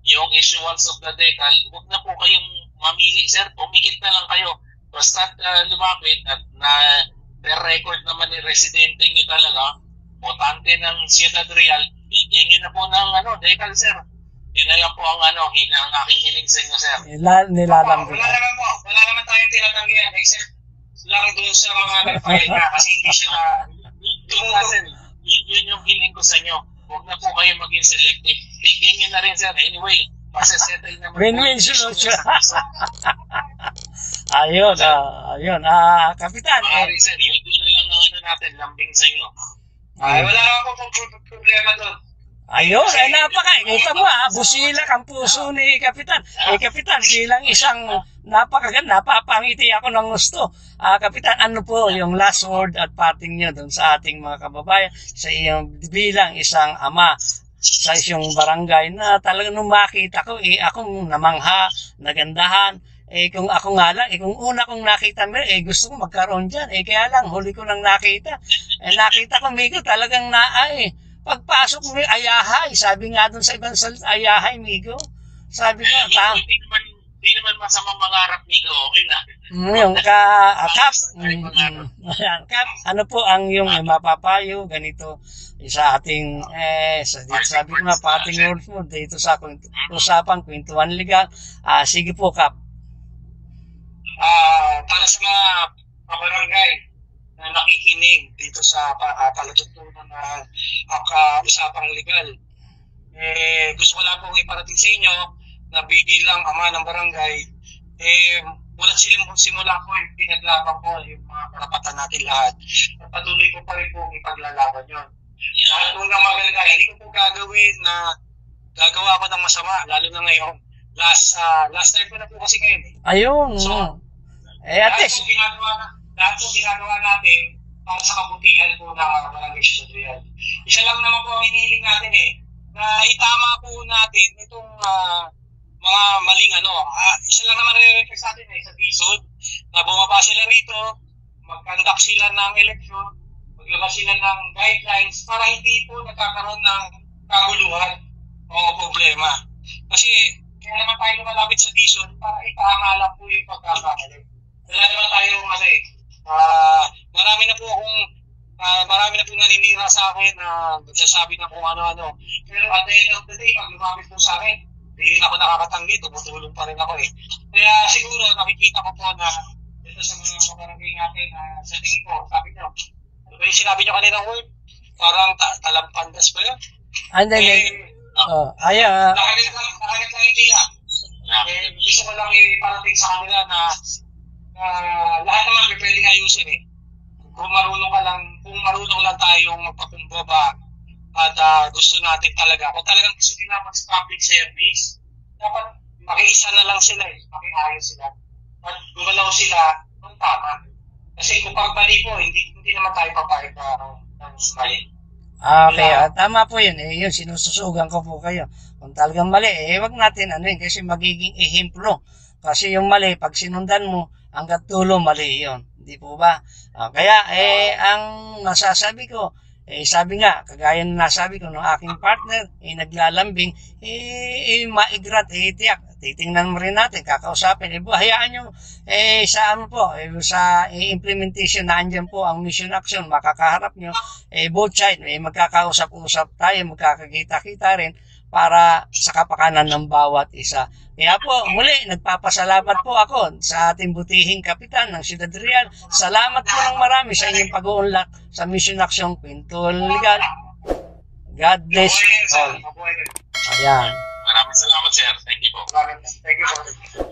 yung issuance of the decal, huwag na po kayong mamili, sir. Pumikit na lang kayo. Basta lumapit at record naman ni residente nyo talaga, botante ng Ciudad Real, bigyan nyo na po ng decal, sir. Yan na lang po ang aking hiling sa inyo, sir. Nilalambing. Wala naman tayong tinatanggihan except lang doon sa mga nag-file na kasi hindi sila Sir, yun yung hiling ko sa inyo. Huwag na po kayo maging selective. Bigyan nyo na rin, sir. Anyway, masasettle naman. Win-win solution. Ayun. Kapitan. Sorry, sir. Yun na lang natin, lambing sa inyo. wala naman po problema doon. Ayun, kita mo busilak ang puso ni Kapitan. Kapitan, bilang isang napakaganda, napapangiti ako ng gusto. Kapitan, ano po yung last word at parting nyo dun sa ating mga kababayan sa iyong bilang isang ama sa isang barangay na talagang nung makita ko, akong namangha, nagandahan, kung ako nga lang, kung una kong nakita mo, gusto ko magkaroon dyan, kaya lang, huli ko nang nakita. Nakita ko, Migo, talagang pagpasok mo, ayahay. Sabi nga doon sa ibang salita, ayahay, Migo. Sabi ko, hindi naman masamang mangarap, Migo. Okay na. Yung Kap, Kap, ano po ang yung mapapayo, ganito, sa ating, sabi ko na, pating word mo, dito sa usapang kwentuhan legal. Sige po, Kap. Para sa mga barangay na nakikinig dito sa palatuntunan ng usapang legal, gusto ko lang pong iparating sa inyo na bilang ama ng barangay, mula simula ko yung pinaglaban ko yung mga karapatan natin lahat at patuloy ko pa rin pong ipaglalaban yun. Lahat po ng mga hindi ko po gagawin na gagawa ko ng masama, lalo na ngayon. Last time ko na po kasi ngayon. Ayun. So, at least lahat po ginagawa natin para sa kabutihan po ng Barangay Ciudad Real. Isa lang naman po ang hinihiling natin na itama po natin itong mga maling isa lang naman re-request natin sa BSOD na bumaba sila rito, mag-conduct sila ng eleksyon, maglabas sila ng guidelines para hindi po nagkakaroon ng kaguluhan o problema. Kasi kaya naman tayo lumalapit sa BSOD para itama lang po yung pagkakamali. Wala naman tayong marami na po naninira sa akin na nagsasabi na kung ano-ano. Pero at the end of the day, pag lumapit po sa akin, hindi rin ako nakakatanggi, tumutulong pa rin ako Kaya siguro nakikita ko po na dito sa mga kabarangay natin sa tingin ko, sabi nyo, ano ba yung sinabi nyo kanina word? Parang talampandas ba yun? Nakalit lang yung tila. Gusto ko lang iparating sa kanila na lahat naman pwedeng ayusin kung marunong lang tayong magpakumbaba at gusto natin talaga, kung talagang gusto nila mag-public service, dapat makiisa na lang sila makiayos sila at gumalaw sila ng tama kasi kung pagbali po, hindi naman tayo papayag ng mali. Okay, tama po yun. Yun, sinususugan ko po kayo. Kung talagang mali, wag natin kasi magiging ehemplo. Kasi yung mali, pag sinundan mo, hanggat tulo, mali yun. Hindi po ba? Kaya, ang masasabi ko, sabi nga, kagaya na nasabi ko ng aking partner, naglalambing, maigrat, tiyak. Titingnan mo rin natin, kakausapin. Hayaan nyo, sa implementation na andyan po ang mission action, makakaharap nyo, both side, magkakausap-usap tayo, magkakakita-kita rin, para sa kapakanan ng bawat isa. Kaya po, muli, nagpapasalamat po ako sa ating butihing kapitan ng Ciudad Real. Salamat po ng marami sa inyong pag-uunlak sa Mission Action Pintuan Legal. God bless all. Ayan. Maraming salamat, sir. Thank you po. Thank you po.